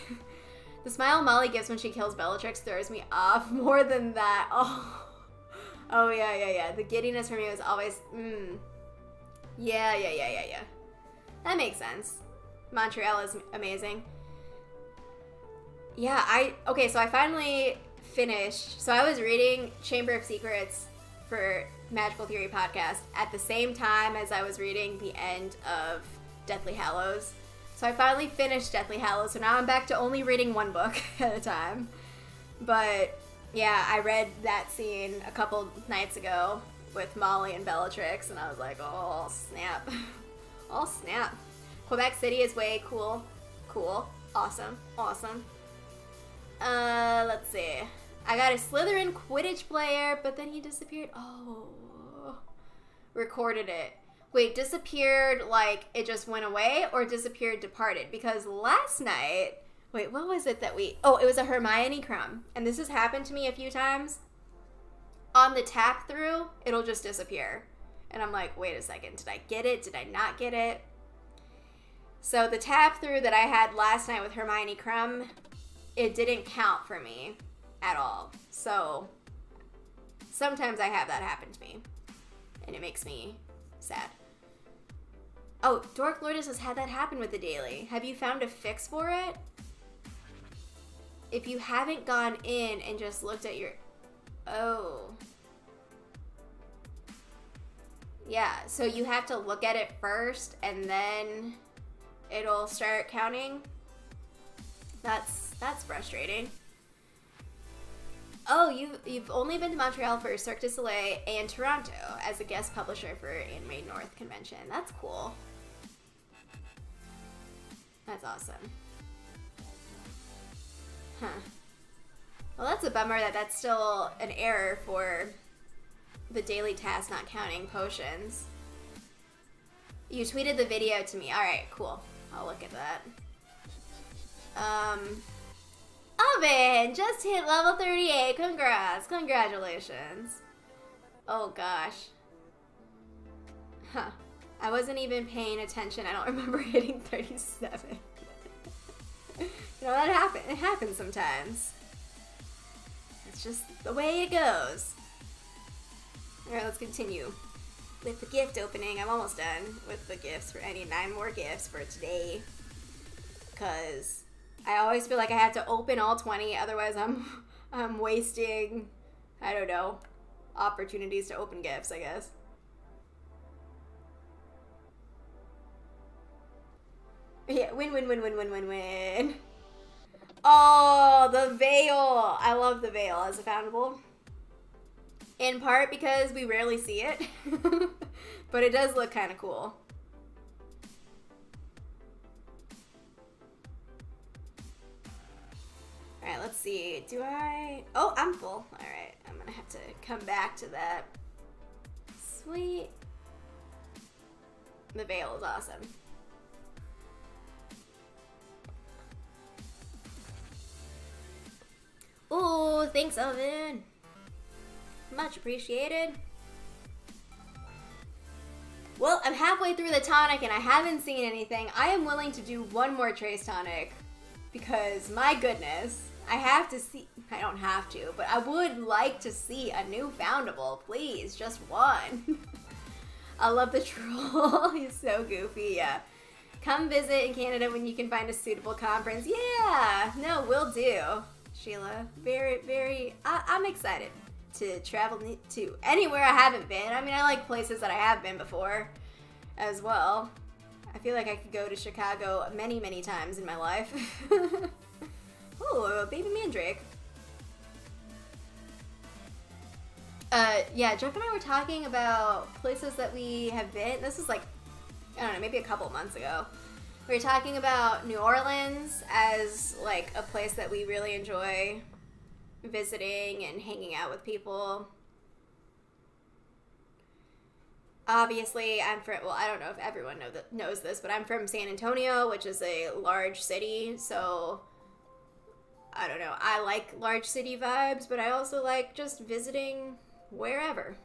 The smile Molly gives when she kills Bellatrix throws me off more than that. Oh yeah. The giddiness for me was always, Yeah. That makes sense. Montreal is amazing. Yeah, okay, so I finally finished. So I was reading Chamber of Secrets for Magical Theory podcast at the same time as I was reading the end of Deathly Hallows. So I finally finished Deathly Hallows, so now I'm back to only reading one book at a time. But yeah, I read that scene a couple nights ago with Molly and Bellatrix, and I was like, oh snap. Oh snap. Quebec City is way cool. Awesome. Let's see. I got a Slytherin Quidditch player, but then he disappeared. Oh. Recorded it. Wait, disappeared like it just went away, or disappeared departed? Because last night, wait, what was it that oh, it was a Hermione crumb. And this has happened to me a few times. On the tap through, it'll just disappear. And I'm like, wait a second, did I get it? Did I not get it? So the tap through that I had last night with Hermione crumb, it didn't count for me at all. So sometimes I have that happen to me. And it makes me sad. Oh, Dork Lourdes has had that happen with the daily. Have you found a fix for it? If you haven't gone in and just looked at your... Oh. Yeah, so you have to look at it first and then it'll start counting. That's frustrating. Oh, you've only been to Montreal for Cirque du Soleil and Toronto as a guest publisher for Anime North Convention. That's cool. That's awesome. Huh. Well, that's a bummer that that's still an error for the daily task not counting potions. You tweeted the video to me. Alright, cool. I'll look at that. Oven just hit level 38. Congrats. Congratulations. Oh gosh. Huh. I wasn't even paying attention. I don't remember hitting 37. You know, that happens. It happens sometimes. It's just the way it goes. Alright, let's continue with the gift opening. I'm almost done with the gifts. I need 9 more gifts for today. Because I always feel like I have to open all 20, otherwise I'm wasting, I don't know, opportunities to open gifts, I guess. Yeah, win. Oh, the veil. I love the veil as a foundable. In part because we rarely see it, but it does look kind of cool. Alright, let's see. Oh, I'm full. Alright, I'm gonna have to come back to that. Sweet. The veil is awesome. Ooh, thanks, Oven. Much appreciated. Well, I'm halfway through the tonic and I haven't seen anything. I am willing to do one more Trace tonic because, my goodness, I have to see... I don't have to, but I would like to see a new Foundable. Please, just one. I love the troll. He's so goofy, yeah. Come visit in Canada when you can find a suitable conference. Yeah, no, will do. Sheila, very, very... I'm excited to travel to anywhere I haven't been. I mean, I like places that I have been before as well. I feel like I could go to Chicago many, many times in my life. Oh, a baby mandrake. Yeah, Jeff and I were talking about places that we have been. This is like, I don't know, maybe a couple months ago. We were talking about New Orleans as like a place that we really enjoy visiting and hanging out with people. Obviously, I'm from, well, I don't know if everyone knows this, but I'm from San Antonio, which is a large city, so I don't know. I like large city vibes, but I also like just visiting wherever.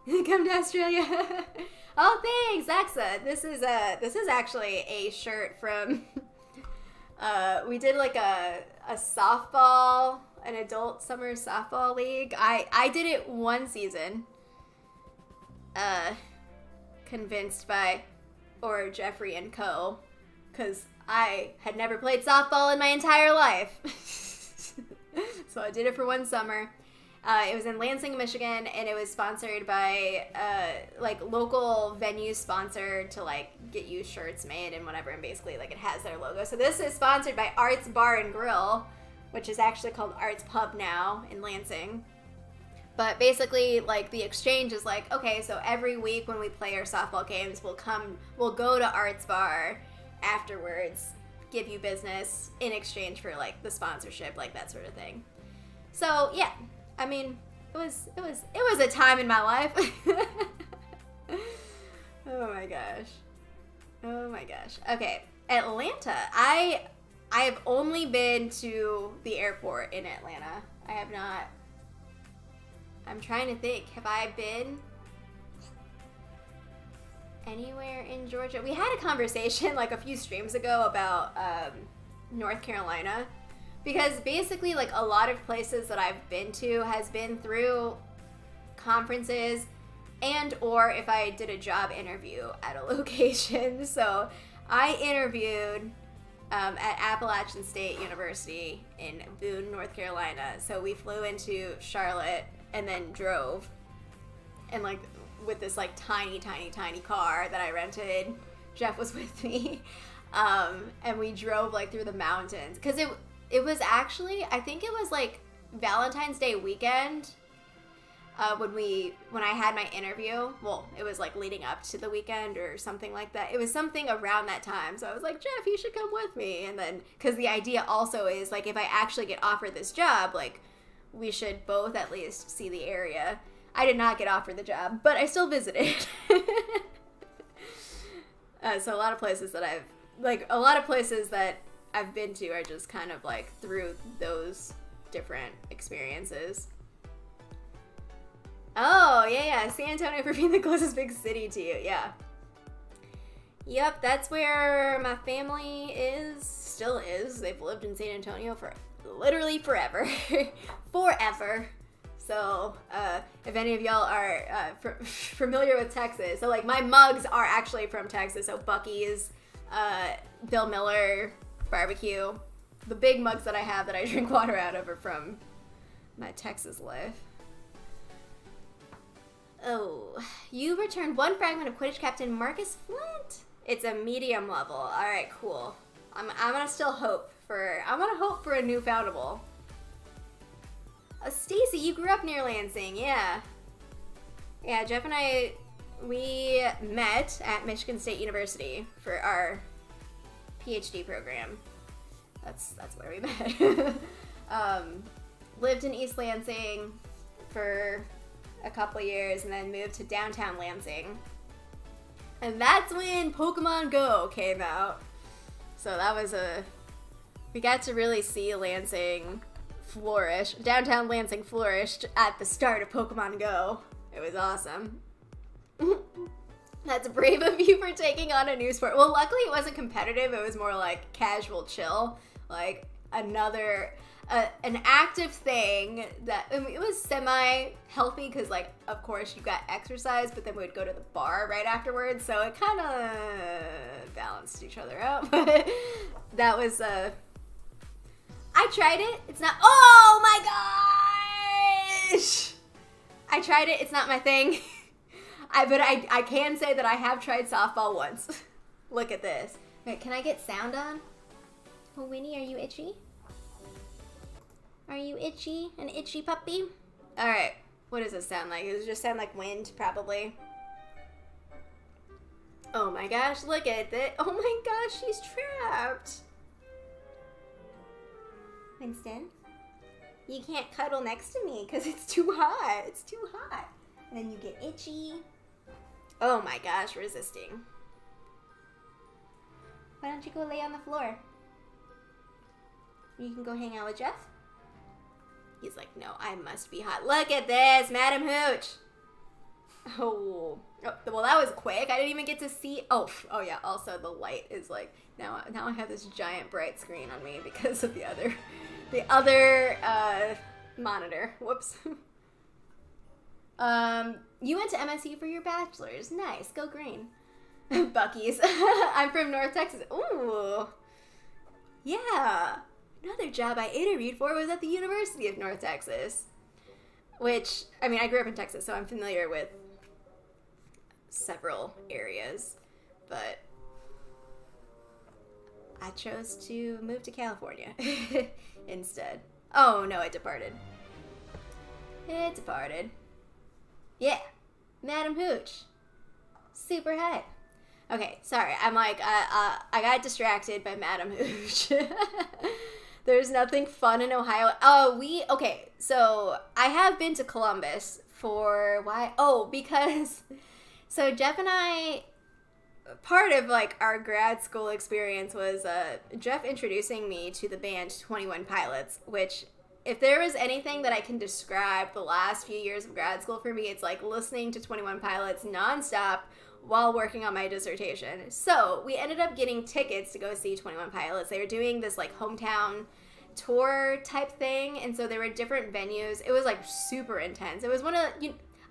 Come to Australia. Oh, thanks, Axa. This is actually a shirt from, we did like a softball, an adult summer softball league. I did it one season. Convinced by Jeffrey and Co. Because I had never played softball in my entire life. So I did it for one summer. It was in Lansing, Michigan, and it was sponsored by like local venue sponsor to like get you shirts made and whatever, and basically like it has their logo. So this is sponsored by Arts Bar and Grill, which is actually called Arts Pub now in Lansing. But basically, like, the exchange is like, okay, so every week when we play our softball games, we'll go to Arts Bar afterwards, give you business in exchange for, like, the sponsorship, like, that sort of thing. So, yeah, I mean, it was a time in my life. Oh my gosh. Okay, Atlanta. I have only been to the airport in Atlanta. I have not... I'm trying to think. Have I been anywhere in Georgia? We had a conversation like a few streams ago about North Carolina, because basically like a lot of places that I've been to has been through conferences and or if I did a job interview at a location. So I interviewed at Appalachian State University in Boone, North Carolina. So we flew into Charlotte and then drove, and like with this like tiny car that I rented. Jeff was with me, and we drove like through the mountains, because it was actually, I think it was like Valentine's Day weekend when I had my interview. Well, it was like leading up to the weekend or something like that. It was something around that time. So I was like, Jeff, you should come with me. And then, because the idea also is like, if I actually get offered this job, like we should both at least see the area. I did not get offered the job, but I still visited. So a lot of places that I've been to are just kind of like through those different experiences. Oh, yeah, San Antonio for being the closest big city to you, yeah. Yep, that's where my family still is. They've lived in San Antonio for literally forever. Forever. So, if any of y'all are familiar with Texas, so like my mugs are actually from Texas. So Buc-ee's, Bill Miller barbecue. The big mugs that I have that I drink water out of are from my Texas life. Oh, you returned one fragment of Quidditch Captain Marcus Flint. It's a medium level. All right, cool. I'm gonna still hope for a new Foundable. Stacy, you grew up near Lansing, yeah. Yeah, Jeff and I, we met at Michigan State University for our PhD program. That's where we met. Lived in East Lansing for a couple years and then moved to downtown Lansing. And that's when Pokemon Go came out. So that was we got to really see Lansing flourish. Downtown Lansing flourished at the start of Pokemon Go. It was awesome. That's brave of you for taking on a new sport. Well, luckily it wasn't competitive. It was more like casual chill. Like another, an active thing that, I mean, it was semi-healthy because, like, of course you got exercise, but then we would go to the bar right afterwards. So it kind of balanced each other out. But that was, I tried it. It's not, oh my I tried it. It's not my thing. But I can say that I have tried softball once. Look at this. Wait, can I get sound on? Oh, Winnie, are you itchy? Are you itchy? An itchy puppy? All right. What does it sound like? Does it just sound like wind, probably? Oh my gosh, look at that. Oh my gosh, she's trapped. Winston, you can't cuddle next to me because it's too hot. It's too hot. And then you get itchy. Oh my gosh, resisting. Why don't you go lay on the floor? You can go hang out with Jeff. He's like, no, I must be hot. Look at this, Madam Hooch. Oh, well, that was quick. I didn't even get to see. Oh yeah. Also, the light is like now I have this giant bright screen on me because of the other monitor. Whoops. You went to MSU for your bachelor's. Nice. Go green. Bucky's. I'm from North Texas. Ooh. Yeah. Another job I interviewed for was at the University of North Texas. Which, I mean, I grew up in Texas, so I'm familiar with several areas. But I chose to move to California instead. Oh, no, it departed. It departed. Yeah. Madam Hooch. Super hype. Okay, sorry. I'm like, I got distracted by Madam Hooch. There's nothing fun in Ohio. Okay, so I have been to Columbus for why? Oh, because, so Jeff and I, part of like our grad school experience was Jeff introducing me to the band 21 Pilots, which if there was anything that I can describe the last few years of grad school for me, it's like listening to 21 Pilots nonstop while working on my dissertation. So we ended up getting tickets to go see 21 Pilots. They were doing this like hometown tour type thing, and so there were different venues. It was like super intense. It was one of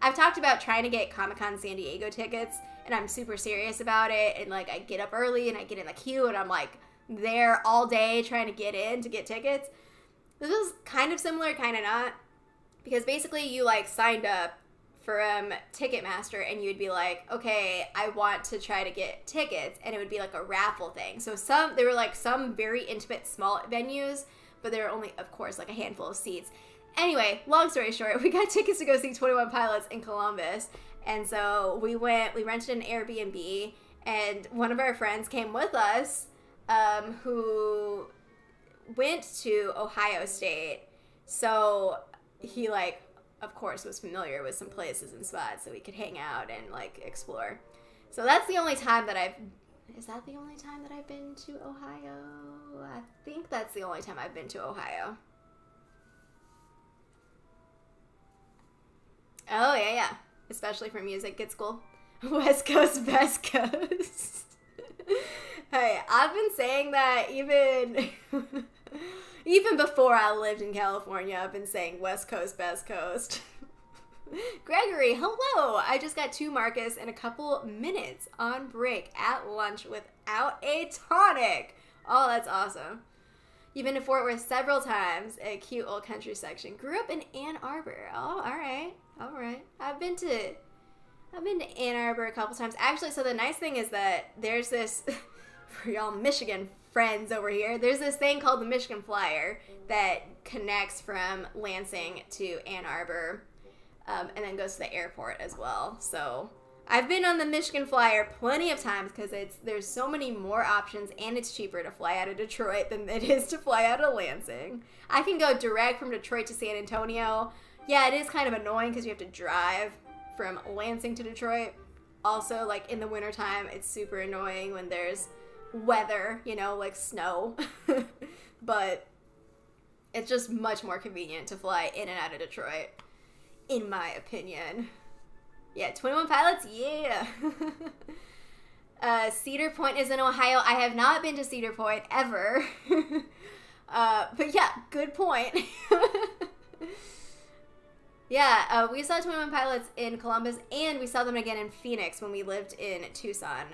I've talked about trying to get Comic-Con San Diego tickets, and I'm super serious about it, and like I get up early and I get in the queue and I'm like there all day trying to get in to get tickets. This was kind of similar, kind of not, because basically you like signed up for Ticketmaster and you'd be like, okay, I want to try to get tickets, and it would be like a raffle thing. So there were like some very intimate small venues, but there were only, of course, like a handful of seats. Anyway, long story short, we got tickets to go see 21 Pilots in Columbus, and so we rented an Airbnb, and one of our friends came with us, who went to Ohio State, so he like, of course, was familiar with some places and spots so we could hang out and like explore. So that's the only time that is that the only time that I've been to Ohio? I think that's the only time I've been to Ohio. Oh, yeah. Especially for music at school. West Coast, best coast. Hey, I've been saying that even before I lived in California. I've been saying West Coast, best coast. Gregory, hello! I just got 2 Marcus in a couple minutes on break at lunch without a tonic. Oh, that's awesome. You've been to Fort Worth several times, a cute old country section. Grew up in Ann Arbor. Oh, all right. I've been to Ann Arbor a couple times. Actually, so the nice thing is that there's this, for y'all Michigan friends over here, there's this thing called the Michigan Flyer that connects from Lansing to Ann Arbor. And then goes to the airport as well. So I've been on the Michigan Flyer plenty of times because there's so many more options, and it's cheaper to fly out of Detroit than it is to fly out of Lansing. I can go direct from Detroit to San Antonio. Yeah, it is kind of annoying because you have to drive from Lansing to Detroit. Also, like in the wintertime, it's super annoying when there's weather, like snow. But it's just much more convenient to fly in and out of Detroit, in my opinion. Yeah, 21 Pilots, yeah. Cedar Point is in Ohio. I have not been to Cedar Point ever. But yeah, good point. Yeah, we saw 21 Pilots in Columbus, and we saw them again in Phoenix when we lived in Tucson.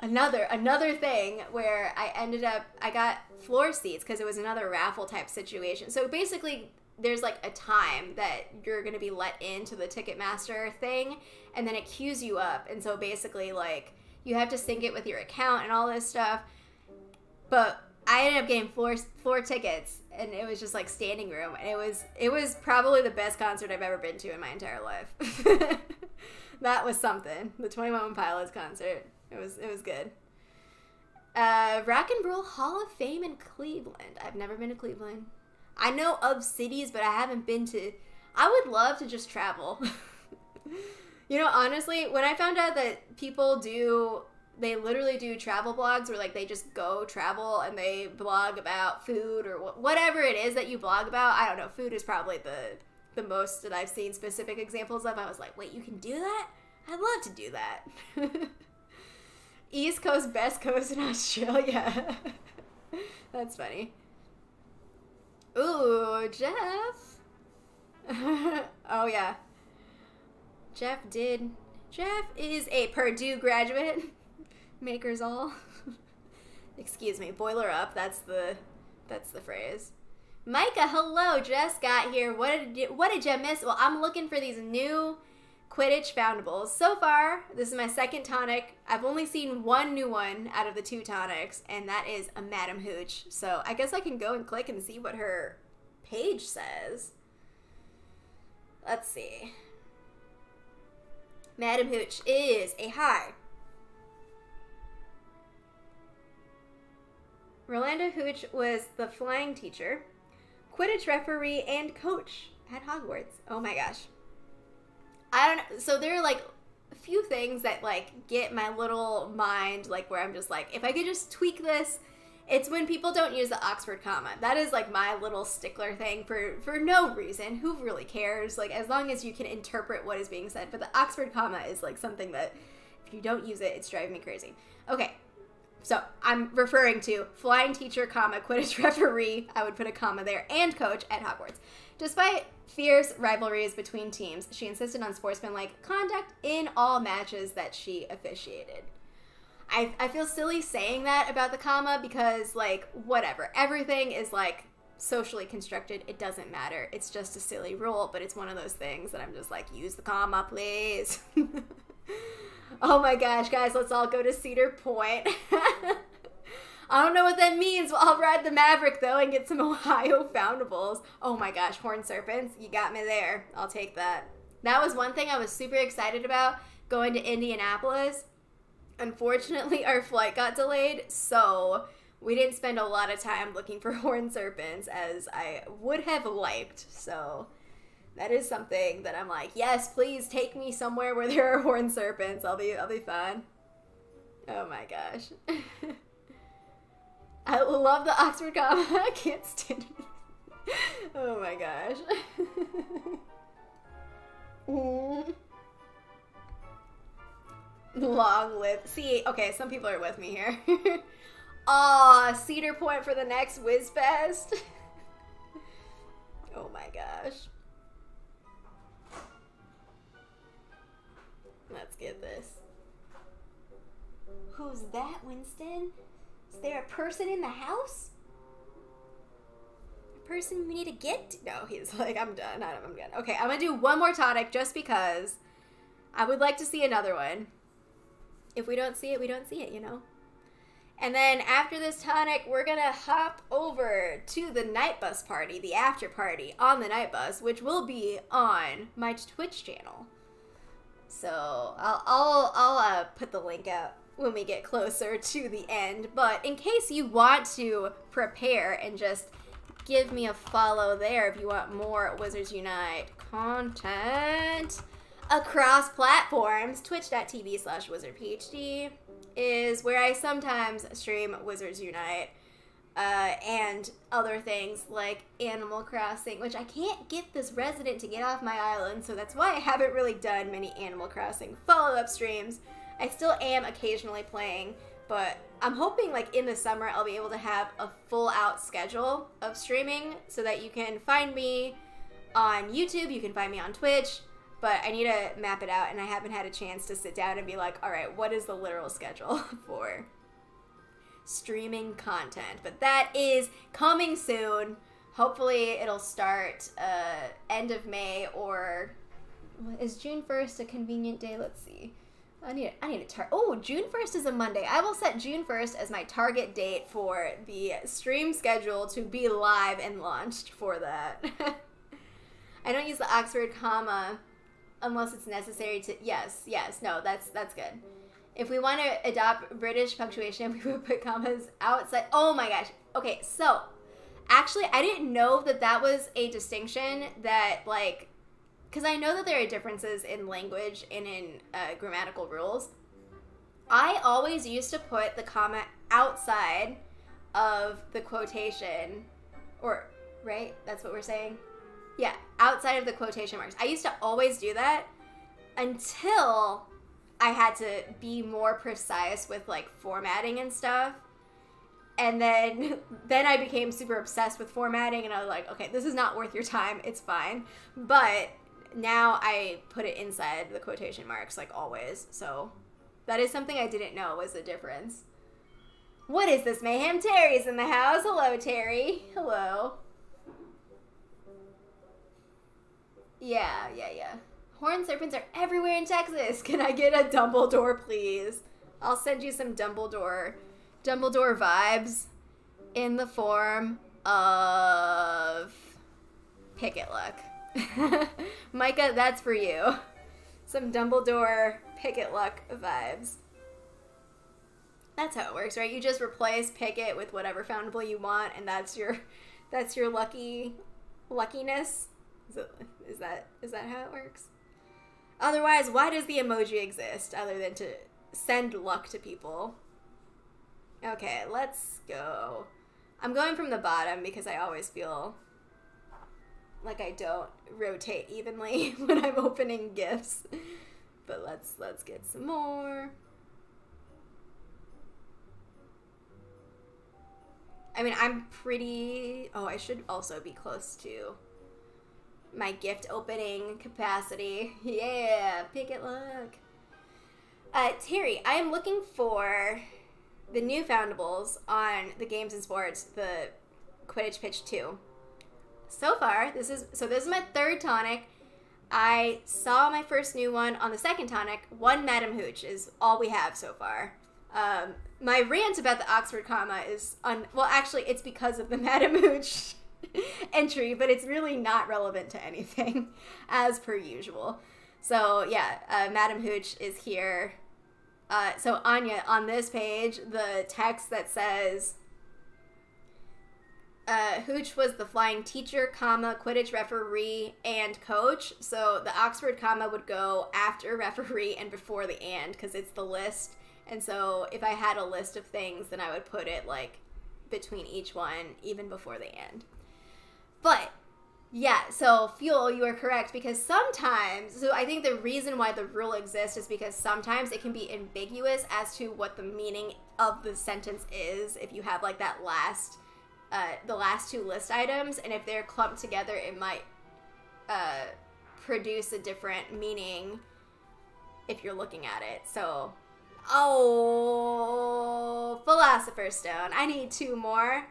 Another thing where I got floor seats because it was another raffle type situation. So basically, there's like a time that you're going to be let into the Ticketmaster thing, and then it queues you up. And so basically, like, you have to sync it with your account and all this stuff. But I ended up getting four tickets, and it was just like standing room, and it was probably the best concert I've ever been to in my entire life. That was something. The 21 Pilots concert. It was good. Rock and Roll Hall of Fame in Cleveland. I've never been to Cleveland. I know of cities, but I haven't been to. I would love to just travel. You know, honestly, when I found out that people they literally do travel blogs where, like, they just go travel and they blog about food or whatever it is that you blog about. I don't know. Food is probably the most that I've seen specific examples of. I was like, wait, you can do that? I'd love to do that. East Coast, Best Coast in Australia. That's funny. Ooh, Jeff. Oh, yeah. Jeff is a Purdue graduate. Makers all. Excuse me, boiler up. That's the phrase. Micah, hello. Jess got here. What did you miss? Well, I'm looking for these new Quidditch Foundables. So far, this is my second tonic. I've only seen one new one out of the 2 tonics, and that is a Madam Hooch. So I guess I can go and click and see what her page says. Let's see. Madam Hooch is a high. Rolanda Hooch was the flying teacher, Quidditch referee, and coach at Hogwarts. Oh my gosh. I don't know. So there are like a few things that like get my little mind like where I'm just like, if I could just tweak this, it's when people don't use the Oxford comma. That is like my little stickler thing for no reason. Who really cares? Like, as long as you can interpret what is being said. But the Oxford comma is like something that if you don't use it, it's driving me crazy. Okay. So I'm referring to flying teacher, comma, Quidditch referee. I would put a comma there, and coach at Hogwarts. Despite fierce rivalries between teams, she insisted on sportsmanlike conduct in all matches that she officiated. I feel silly saying that about the comma because, like, whatever. Everything is, like, socially constructed. It doesn't matter. It's just a silly rule, but it's one of those things that I'm just like, use the comma, please. Oh my gosh, guys, let's all go to Cedar Point. I don't know what that means. Well, I'll ride the Maverick, though, and get some Ohio Foundables. Oh my gosh, Horned Serpents, you got me there. I'll take that. That was one thing I was super excited about, going to Indianapolis. Unfortunately, our flight got delayed, so we didn't spend a lot of time looking for Horned Serpents as I would have liked, so that is something that I'm like, yes, please take me somewhere where there are Horned Serpents. I'll be fine. Oh my gosh. I love the Oxford comma. I can't stand it. Oh my gosh. Long live. See, okay, some people are with me here. Aw, Cedar Point for the next WizFest. Oh my gosh. Let's get this. Who's that, Winston? Is there a person in the house? A person we need to get to? No, he's like, I'm done. I'm done. Okay, I'm gonna do one more tonic just because I would like to see another one. If we don't see it, we don't see it, you know? And then after this tonic, we're gonna hop over to the night bus party, the after party on the night bus, which will be on my Twitch channel. So I'll put the link out when we get closer to the end. But in case you want to prepare and just give me a follow there if you want more Wizards Unite content across platforms, twitch.tv/WizardPhD is where I sometimes stream Wizards Unite and other things like Animal Crossing, which I can't get this resident to get off my island, so that's why I haven't really done many Animal Crossing follow-up streams. I still am occasionally playing, but I'm hoping like in the summer I'll be able to have a full-out schedule of streaming so that you can find me on YouTube, you can find me on Twitch, but I need to map it out, and I haven't had a chance to sit down and be like, all right, what is the literal schedule for streaming content? But that is coming soon. Hopefully it'll start end of May, or is June 1st a convenient day? Let's see. I need a target. Oh, June 1st is a Monday. I will set June 1st as my target date for the stream schedule to be live and launched for that. I don't use the Oxford comma unless it's necessary to... Yes, no, that's good. If we want to adopt British punctuation, we would put commas outside. Oh my gosh. Okay, so actually, I didn't know that was a distinction that, like... Because I know that there are differences in language and in grammatical rules. I always used to put the comma outside of the quotation, or, right? That's what we're saying? Yeah, outside of the quotation marks. I used to always do that until I had to be more precise with, like, formatting and stuff. And then I became super obsessed with formatting, and I was like, okay, this is not worth your time. It's fine. But... now I put it inside the quotation marks, like always. So that is something I didn't know was the difference. What is this mayhem? Terry's in the house. Hello, Terry. Hello. Yeah. Horned serpents are everywhere in Texas. Can I get a Dumbledore, please? I'll send you some Dumbledore vibes in the form of Picket Luck. Micah, that's for you. Some Dumbledore Picket Luck vibes. That's how it works, right? You just replace Picket with whatever foundable you want, and that's your luckiness. Is that how it works? Otherwise, why does the emoji exist other than to send luck to people? Okay, let's go. I'm going from the bottom because I always feel like I don't rotate evenly when I'm opening gifts. But let's get some more. I mean, I'm pretty... Oh, I should also be close to my gift opening capacity. Yeah, Picket Luck. Terry, I am looking for the new Foundables on the Games and Sports, the Quidditch Pitch 2. So far, this is my third tonic. I saw my first new one on the second tonic. One Madam Hooch is all we have so far. My rant about the Oxford comma is well, actually, it's because of the Madam Hooch entry, but it's really not relevant to anything, as per usual. So yeah, Madam Hooch is here. So Anya, on this page, the text that says, Hooch was the flying teacher, comma, Quidditch referee, and coach. So the Oxford comma would go after referee and before the and, because it's the list. And so if I had a list of things, then I would put it, like, between each one, even before the and. But, yeah, so Fuel, you are correct, because sometimes, so I think the reason why the rule exists is because sometimes it can be ambiguous as to what the meaning of the sentence is if you have, like, that last... the last two list items, and if they're clumped together, it might produce a different meaning if you're looking at it. So, oh, Philosopher's Stone. I need 2 more.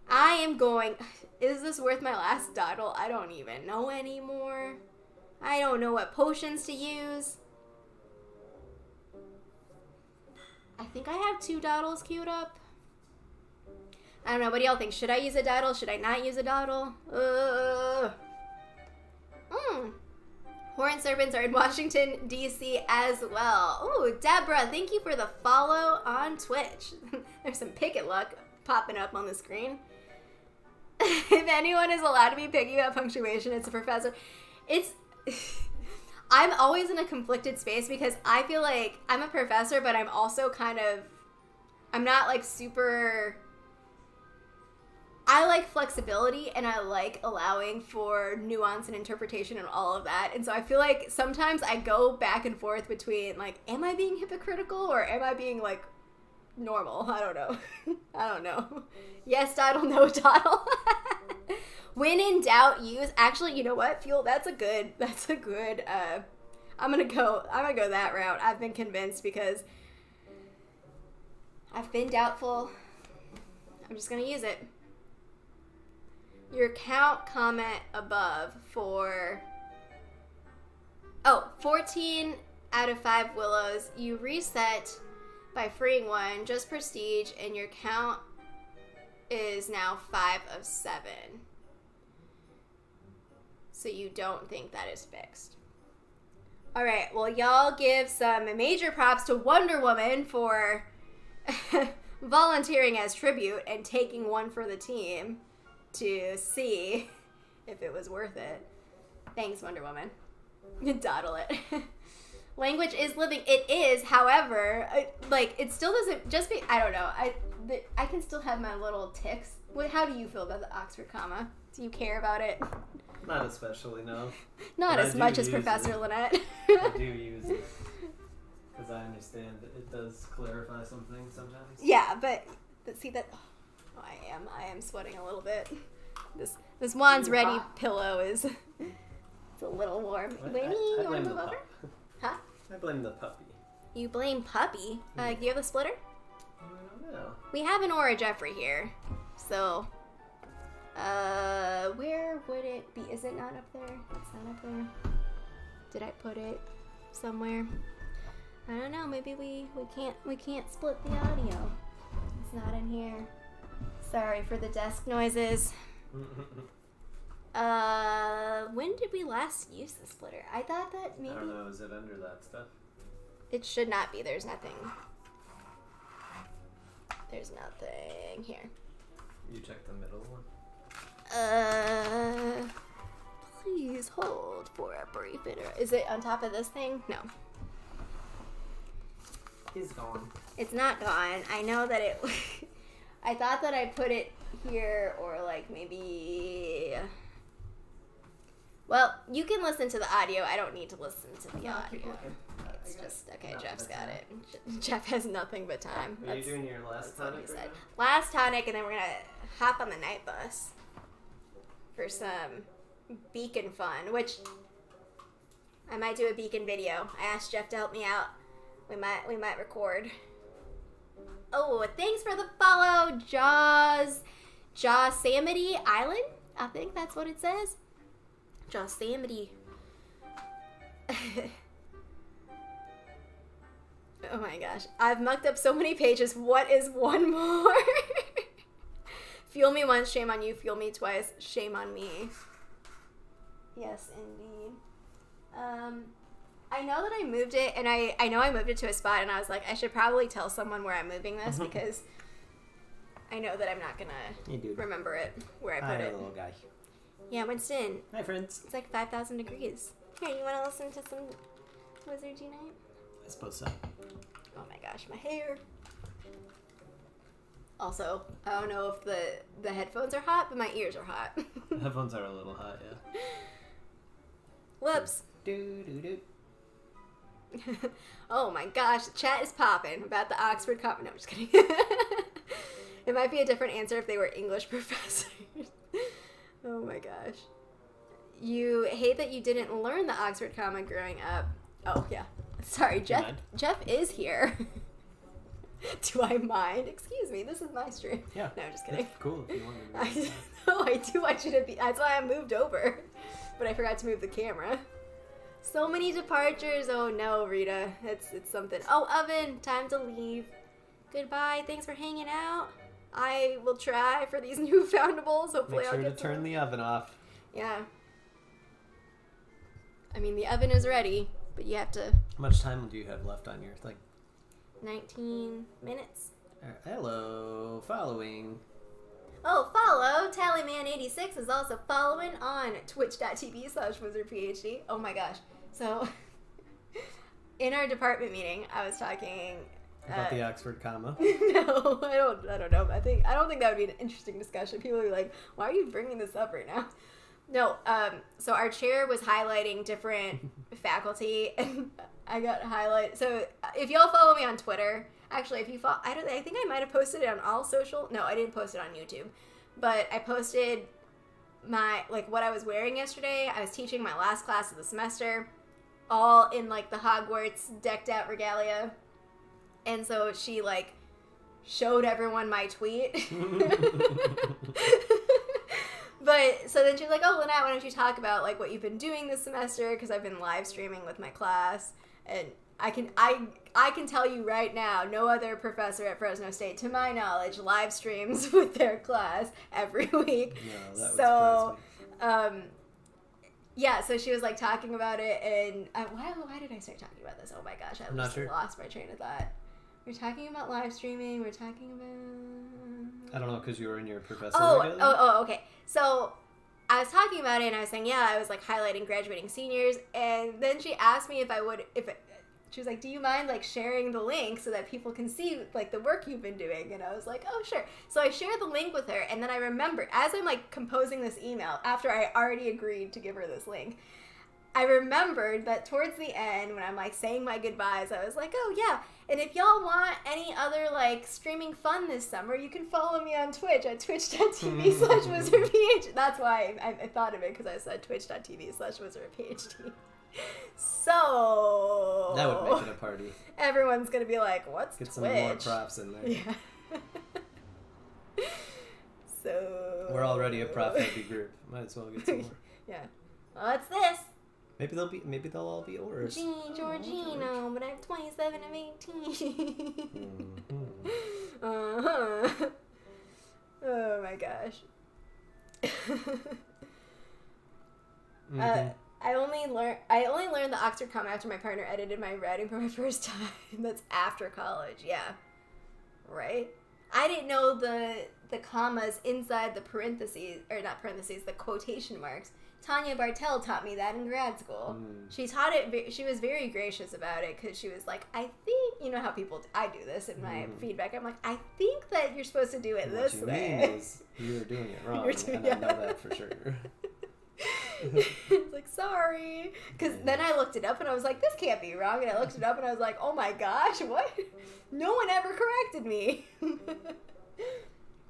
I am going... Is this worth my last dottle? I don't even know anymore. I don't know what potions to use. I think I have 2 dottles queued up. I don't know. What do y'all think? Should I use a dottle? Should I not use a dottle? Horned serpents are in Washington, D.C. as well. Ooh, Deborah, thank you for the follow on Twitch. There's some Picket Luck popping up on the screen. If anyone is allowed to be picky about punctuation, it's a professor. It's... I'm always in a conflicted space because I feel like I'm a professor, but I'm also kind of... I'm not, like, super... I like flexibility, and I like allowing for nuance and interpretation and all of that. And so I feel like sometimes I go back and forth between, like, am I being hypocritical or am I being, like, normal? I don't know. I don't know. Yes, dottle, no dottle. When in doubt, use. Actually, you know what? Fuel, that's a good, I'm gonna go that route. I've been convinced because I've been doubtful. I'm just gonna use it. your count comment above for 14 out of 5 willows. You reset by freeing one, just prestige, and your count is now 5 of 7. So you don't think that is fixed. All right, well, y'all give some major props to Wonder Woman for volunteering as tribute and taking one for the team to see if it was worth it. Thanks, Wonder Woman. Dawdle it. Language is living. It is, however, it still doesn't just be, I don't know. I can still have my little tics. How do you feel about the Oxford comma? Do you care about it? Not especially, no. Not as much as Professor Lynette. I do use it. Because I understand that it does clarify some things sometimes. Yeah, but see that... Oh, I am sweating a little bit. This Juan's Ready pillow is... It's a little warm. Winnie, you want to move over? Huh? I blame the puppy. You blame puppy? Do you have a splitter? I don't know. We have an Aura Jeffrey here. So... where would it be? Is it not up there? It's not up there. Did I put it somewhere? I don't know. Maybe we can't split the audio. It's not in here. Sorry for the desk noises. When did we last use the splitter? I thought that maybe... I don't know. Is it under that stuff? It should not be. There's nothing. There's nothing here. You check the middle one? Please hold for a brief interest. Is it on top of this thing? No. It's gone. It's not gone. I know that it... I thought that I put it here or maybe... Well, you can listen to the audio. I don't need to listen to the audio. It's just... Okay, Jeff's got it. Jeff has nothing but time. Are you doing your last tonic right now? Last tonic, and then we're going to hop on the night bus for some beacon fun, which I might do a beacon video. I asked Jeff to help me out. We might record. Oh, thanks for the follow, Yosemite Island. I think that's what it says. Yosemite. Oh my gosh, I've mucked up so many pages. What is one more? Fuel me once, shame on you. Fuel me twice, shame on me. Yes, indeed. I know that I moved it, and I know I moved it to a spot, and I was like, I should probably tell someone where I'm moving this, because I know that I'm not going to remember it, where I put it. Little guy. Yeah, Winston. Hi, friends. It's like 5,000 degrees. Here, you want to listen to some Wizard Unite? I suppose so. Oh my gosh, my hair. Also, I don't know if the headphones are hot, but my ears are hot. The headphones are a little hot, yeah. Whoops. Do. Oh my gosh, the chat is popping about the Oxford comp. No, I'm just kidding. It might be a different answer if they were English professors. Oh my gosh. You hate that you didn't learn the Oxford comma growing up. Oh, yeah. Sorry, Jeff is here. Do I mind? Excuse me, this is my stream. Yeah. No, I'm just kidding. That's cool if you want to. No, I do want you to be. That's why I moved over. But I forgot to move the camera. So many departures. Oh no, Rita. It's something. Oh, Oven, time to leave. Goodbye. Thanks for hanging out. I will try for these new Foundables. Hopefully Make sure to turn the oven off. Yeah. I mean, the oven is ready, but you have to... How much time do you have left on your thing? 19 minutes. Hello, following. Oh, follow. Tallyman86 is also following on twitch.tv/WizardPhD. Oh my gosh. So, in our department meeting, I was talking... About the Oxford comma? No, I don't know. I don't think that would be an interesting discussion. People would be like, why are you bringing this up right now? No, so our chair was highlighting different faculty, and I got highlight. So if y'all follow me on Twitter, actually, if you follow, I think I might have posted it on all social. No, I didn't post it on YouTube, but I posted my, what I was wearing yesterday. I was teaching my last class of the semester, all in, the Hogwarts decked out regalia. And so she, showed everyone my tweet. But But so then she's like, "Oh, Lynette, why don't you talk about like what you've been doing this semester? Because I've been live streaming with my class, and I can tell you right now, no other professor at Fresno State, to my knowledge, live streams with their class every week. No, that would surprise me. Yeah, so she was like talking about it, and why did I start talking about this? Oh my gosh, I just lost my train of thought. We're talking about live streaming. We're talking about... I don't know, because you were in your professor. Okay. So I was talking about it, and I was saying, yeah, I was like highlighting graduating seniors, and then she asked me she was like, do you mind like sharing the link so that people can see like the work you've been doing? And I was like, oh, sure. So I shared the link with her, and then I remembered, as I'm like composing this email, after I already agreed to give her this link, I remembered that towards the end, when I'm like saying my goodbyes, I was like, oh yeah, and if y'all want any other like streaming fun this summer, you can follow me on Twitch at twitch.tv/WizardPhD. That's why I thought of it, because I said twitch.tv/WizardPhD. So that would make it a party. Everyone's gonna be like, "What's Get Twitch?" some more props in there. Yeah. So we're already a prop-heavy group. Might as well get some more. Yeah. What's this? Maybe they'll all be yours. Gee, Georgino, but I'm 27 of 18. Uh-huh. Oh my gosh. I only learned the Oxford comma after my partner edited my writing for my first time. That's after college, yeah. Right? I didn't know the commas inside the parentheses, or not parentheses, the quotation marks. Tanya Bartel taught me that in grad school. She taught it, she was very gracious about it, because she was like, I think, you know how I do this in my feedback. I'm like, I think that you're supposed to do it this way. What you mean is you're doing it wrong, and I know that for sure. It's like, sorry, because then I looked it up and I was like, this can't be wrong, and I looked it up and I was like, oh my gosh, what? No one ever corrected me.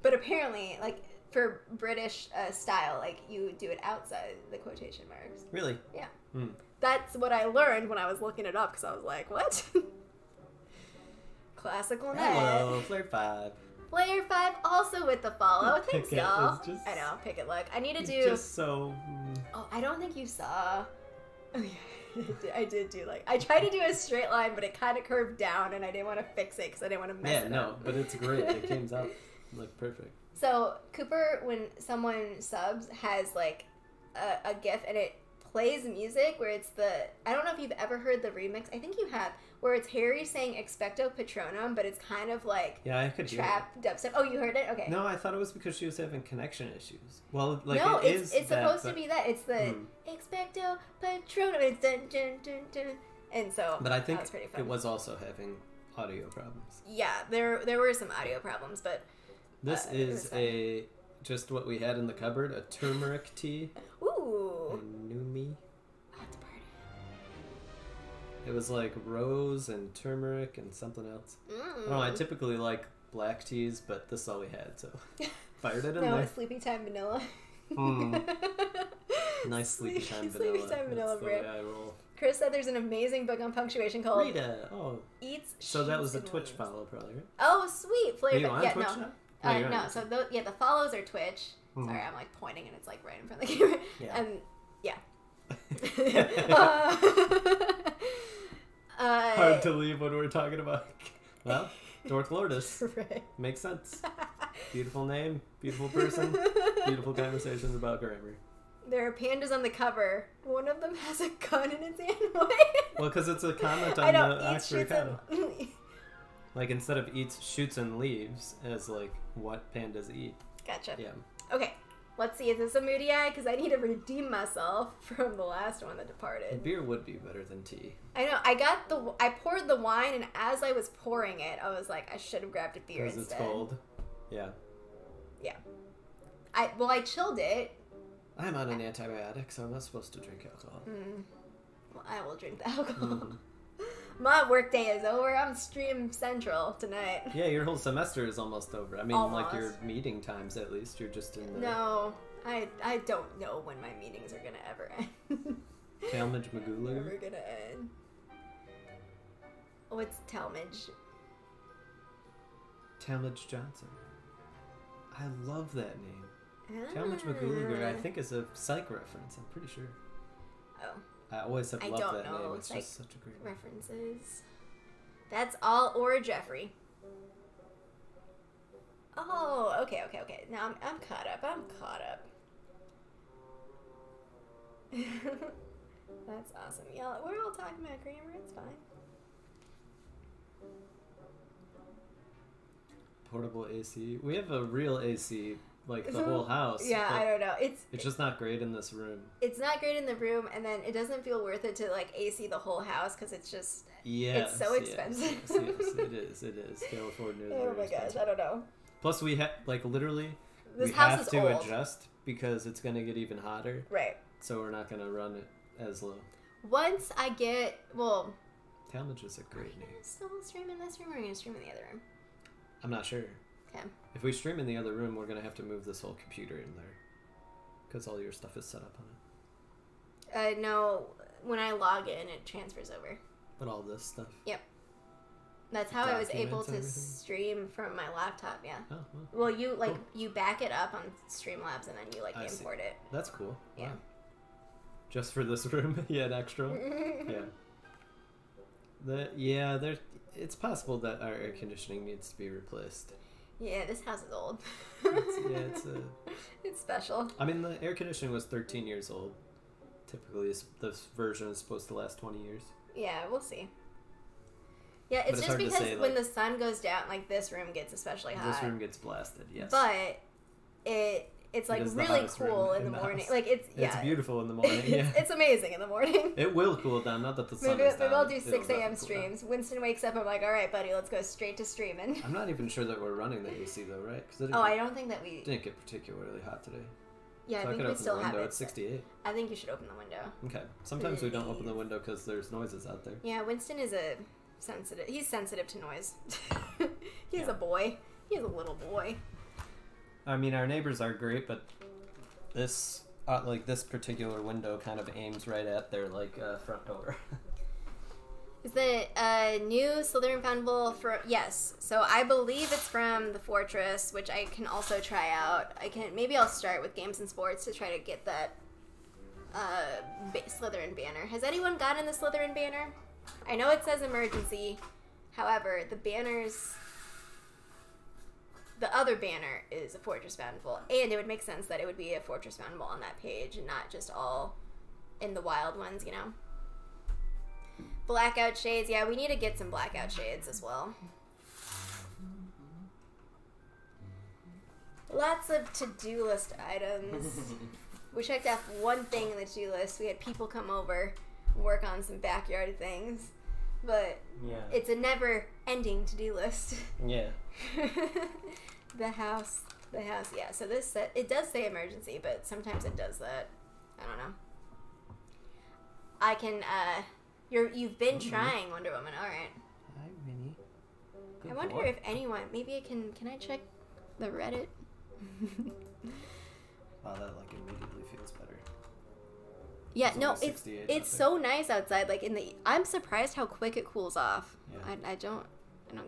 But apparently, like, for British style, like, you do it outside the quotation marks. Really? Yeah. That's what I learned when I was looking it up, because I was like, what? Classical net. Hello, Flair 5. Flair 5 also with the follow. Thanks, Pickett y'all. is just, I know, Pickett, look. I need to do... just so... Oh, I don't think you saw... Oh, yeah. I did do, like... I tried to do a straight line, but it kind of curved down, and I didn't want to fix it, because I didn't want to mess it up. But it's great. It came out, like, perfect. So, Cooper, when someone subs, has, like, a GIF, and it plays music where it's the... I don't know if you've ever heard the remix. I think you have. Where it's Harry saying Expecto Patronum, but it's kind of like... Yeah, I could trap dubstep. Oh, you heard it? Okay. No, I thought it was because she was having connection issues. Well, like, no, it's supposed to be that. It's the Expecto Patronum. It's dun, dun, dun, dun. And so, but I think that was pretty fun. It was also having audio problems. Yeah, there were some audio problems, but... This is just what we had in the cupboard, a turmeric tea. Ooh. And Numi. Oh, it's a party. It was like rose and turmeric and something else. I don't know, I typically like black teas, but this is all we had, so fired it in there. No, it's Sleepy Time Vanilla. Nice Sleepy Time Vanilla. Sleepy Time Vanilla bread. That's the way I roll. Chris said there's an amazing book on punctuation called Rita. Oh. Eats, So that was a Shoots, Twitch and follow, probably, right? Oh, sweet. Are you on Twitch now? No, so the follows are Twitch. Sorry, I'm like pointing and it's like right in front of the camera. Yeah. And yeah. Hard to leave when we're talking about. Well, Dork Lourdes. Right. Makes sense. Beautiful name, beautiful person, beautiful conversations about grammar. There are pandas on the cover. One of them has a gun in its hand. What? Well, because it's a comment on the Oxford comma. And... Like, instead of eats, shoots, and leaves, as like what pandas eat. Gotcha. Yeah. Okay, let's see. Is this a moody eye? Because I need to redeem myself from the last one that departed. Beer would be better than tea. I know. I poured the wine, and as I was pouring it, I was like, I should have grabbed a beer instead. Because it's cold. Yeah. Yeah. I chilled it. I'm on an antibiotic, so I'm not supposed to drink alcohol. Well, I will drink the alcohol. My work day is over. I'm stream central tonight. Yeah, your whole semester is almost over. I mean, almost. Like your meeting times at least. You're just in the... No, I don't know when my meetings are gonna ever end. Talmadge Magoooo? Never gonna end. What's Talmadge? Talmadge Johnson. I love that name. Talmadge McGooliger, I think, is a Psych reference. I'm pretty sure. Oh. I always have I loved don't that know name. It's Psych just such a great name. references. That's all or Jeffrey. Oh, okay. Now I'm caught up. That's awesome. Yeah, we're all talking about grammar. It's fine. Portable AC. We have a real AC, like the whole house. Yeah, I don't know. It's just not great in this room. It's not great in the room, and then it doesn't feel worth it to like AC the whole house because it's just it's so expensive. Yes, it is. California is oh very my gosh, expensive. I don't know. Plus, we have like literally This we house have is to old. adjust because it's gonna get even hotter. Right. So we're not gonna run it as low. Once I get Talmadge is a great name. Are we still stream in this room, or are we gonna stream in the other room? I'm not sure. Okay. If we stream in the other room, we're gonna have to move this whole computer in there because all your stuff is set up on it. No. When I log in, it transfers over. But all this stuff. Yep. That's how I was able Documents and to everything? stream from my laptop. Yeah. Oh, well, Well, you Cool. you back it up on Streamlabs, and then you I see. import it. that's cool. Yeah. Wow. Just for this room, you had extra. Yeah. It's possible that our air conditioning needs to be replaced. Yeah, this house is old. It's special. I mean, the air conditioning was 13 years old. Typically, this version is supposed to last 20 years. Yeah, we'll see. Yeah, But it's it's just hard to because say, when like- the sun goes down, like this room gets especially hot. This room gets blasted, yes. But it's like is the really hottest room cool in in the the morning. house. Like it's It's beautiful in the morning, yeah. it's amazing in the morning. It will cool down, not that the sun Maybe is down. I'll do It'll 6 a.m. definitely cool down. streams. Winston wakes up. I'm like, all right, buddy, let's go straight to streaming. I'm not even sure that we're running the AC though, right? 'Cause I don't think that we. didn't get particularly hot today. Yeah, So I think could we open still the have window. it. It's 68. I think you should open the window. Okay. Sometimes we don't open the window because there's noises out there. Yeah, Winston is he's sensitive to noise. He's Yeah. a boy. He's a little boy. I mean, our neighbors are great, but this this particular window kind of aims right at their front door. Is the new Slytherin Foundable for yes? So I believe it's from the Fortress, which I can also try out. Maybe I'll start with games and sports to try to get that Slytherin banner. Has anyone gotten the Slytherin banner? I know it says emergency. However, the other banner is a Fortress Foundable, and it would make sense that it would be a Fortress Foundable on that page and not just all in the wild ones, you know? Blackout shades. Yeah, we need to get some blackout shades as well. Lots of to-do list items. We checked off one thing in the to-do list. We had people come over and work on some backyard things. But it's a never-ending to-do list. Yeah. The house, yeah. So it does say emergency, but sometimes it does that. I don't know. I can, you've been trying Wonder Woman, alright. Hi, Winnie. I wonder if anyone, maybe can I check the Reddit? Wow, that immediately feels better. Yeah, It's no, only 68 out it's there. so nice outside. I'm surprised how quick it cools off. Yeah. I don't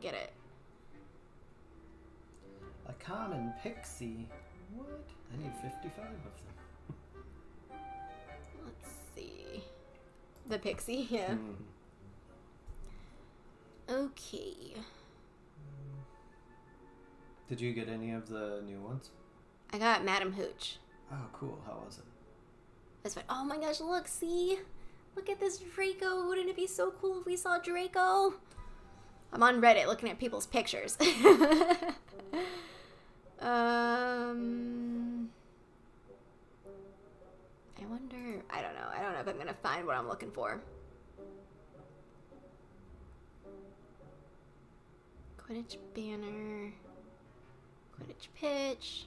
get it. A common pixie. What? I need 55 of them. Let's see. The pixie, yeah. Okay. Did you get any of the new ones? I got Madam Hooch. Oh, cool. How was it? That's fine. Oh my gosh, look, see? Look at this Draco. Wouldn't it be so cool if we saw Draco? I'm on Reddit looking at people's pictures. I wonder, I don't know if I'm gonna find what I'm looking for. Quidditch banner, Quidditch pitch.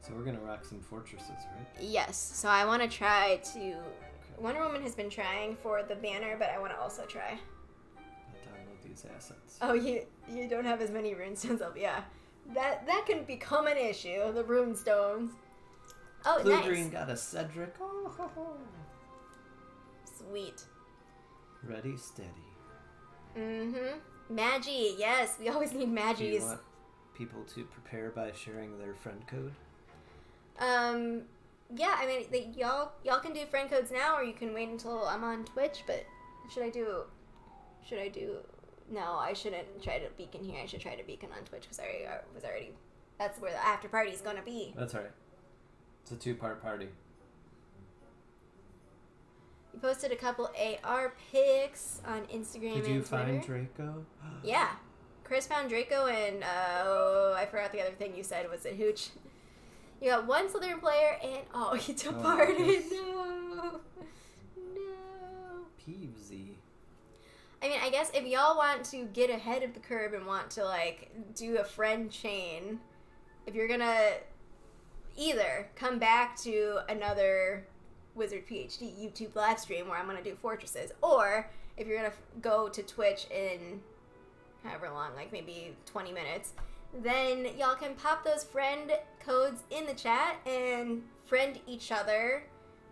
So we're gonna rock some fortresses, right? Yes, so I want to try to, Wonder Woman has been trying for the banner, but I want to also try. I'll download these assets. Oh, you don't have as many runestones up, yeah. That can become an issue, the runestones. Oh, Blue nice. Green got a Cedric. Oh, ho, ho. Sweet. Ready, steady. Mm-hmm. Magi, yes, we always need Do you Magis. want people to prepare by sharing their friend code? Yeah, I mean, y'all can do friend codes now, or you can wait until I'm on Twitch. But should I do? No, I shouldn't try to beacon here. I should try to beacon on Twitch because I was already. That's where the after party is gonna be. That's all right. It's a 2-part party. You posted a couple AR pics on Instagram and Twitter. Did you find Draco? Yeah, Chris found Draco, and I forgot the other thing you said. Was it Hooch? You got one Slytherin player, and he departed. No. Peevesy. I mean, I guess if y'all want to get ahead of the curve and want to, like, do a friend chain, if you're gonna either come back to another WizardPhD YouTube live stream where I'm gonna do fortresses, or if you're gonna go to Twitch in however long, like maybe 20 minutes, then y'all can pop those friend codes in the chat and friend each other.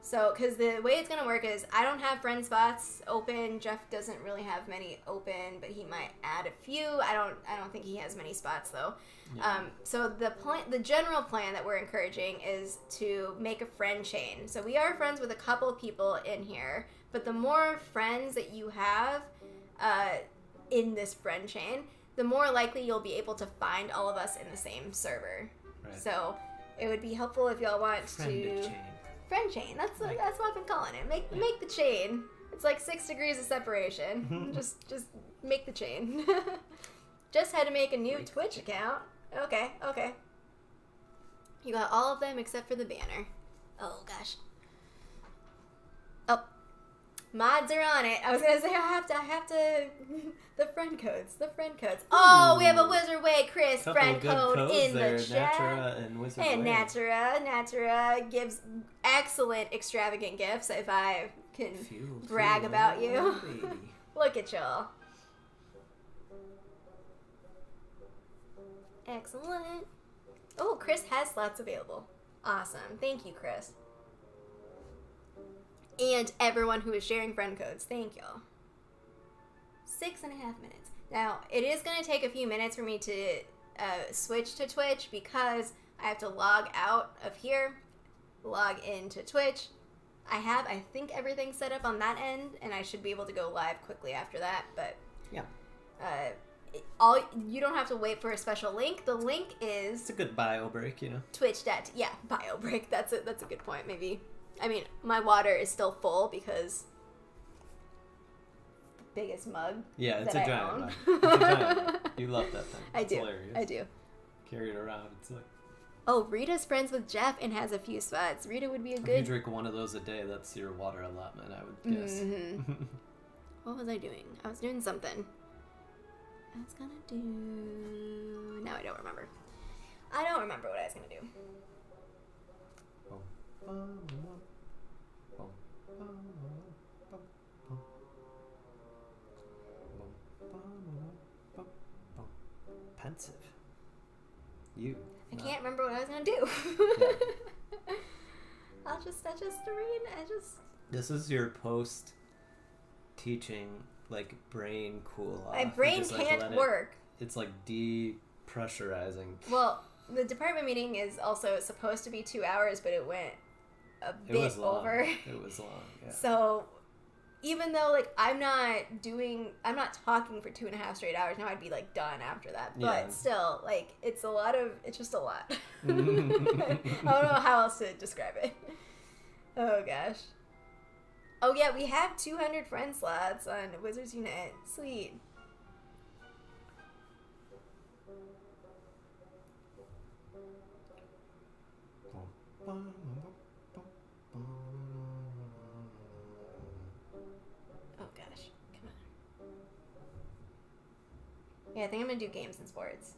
So, because the way it's going to work is I don't have friend spots open. Jeff doesn't really have many open, but he might add a few. I don't think he has many spots, though. Yeah. So the general plan that we're encouraging is to make a friend chain. So we are friends with a couple of people in here, but the more friends that you have in this friend chain, the more likely you'll be able to find all of us in the same server. Right. So it would be helpful if y'all want to... Friend chain. That's what I've been calling it. Make the chain. It's like 6 degrees of separation. just make the chain. Just had to make a new Twitch account. Okay. You got all of them except for the banner. Oh gosh. Oh, mods are on it. I was gonna say I have to. The friend codes. Oh, we have a Wizard Way Chris friend code in the chat. Natura and Wizard and Way. Natura gives excellent extravagant gifts. If I can brag about you, look at y'all. Excellent. Oh, Chris has slots available. Awesome. Thank you, Chris. And everyone who is sharing friend codes. Thank y'all. 6.5 minutes. Now, it is going to take a few minutes for me to switch to Twitch because I have to log out of here, log into Twitch. I think everything set up on that end, and I should be able to go live quickly after that, but yeah. You don't have to wait for a special link. The link is... It's a good bio break, you know? Twitch.tv. Yeah, bio break. That's a good point, maybe. I mean, my water is still full because... biggest mug. Yeah, it's a giant mug. It's a giant mug. You love that thing. It's hilarious. I do. Carry it around. It's like... Oh, Rita's friends with Jeff and has a few spots. Rita would be a good... If you drink one of those a day, that's your water allotment, I would guess. Mm-hmm. What was I doing? I was doing something. I was gonna do... Now I don't remember. I don't remember what I was gonna do. Pensive. You. I can't remember what I was gonna do. Yeah. I just read. This is your post teaching like brain cool off. My brain can't work. It's like depressurizing. Well, the department meeting is also supposed to be 2 hours, but it went a bit over. It was long. Yeah. So even though like I'm not talking for 2.5 straight hours, now I'd be like done after that. But still, like it's just a lot. I don't know how else to describe it. Oh gosh. Oh yeah, we have 200 friend slots on Wizards Unite. Sweet. Oh gosh, come on. Yeah, I think I'm gonna do games and sports.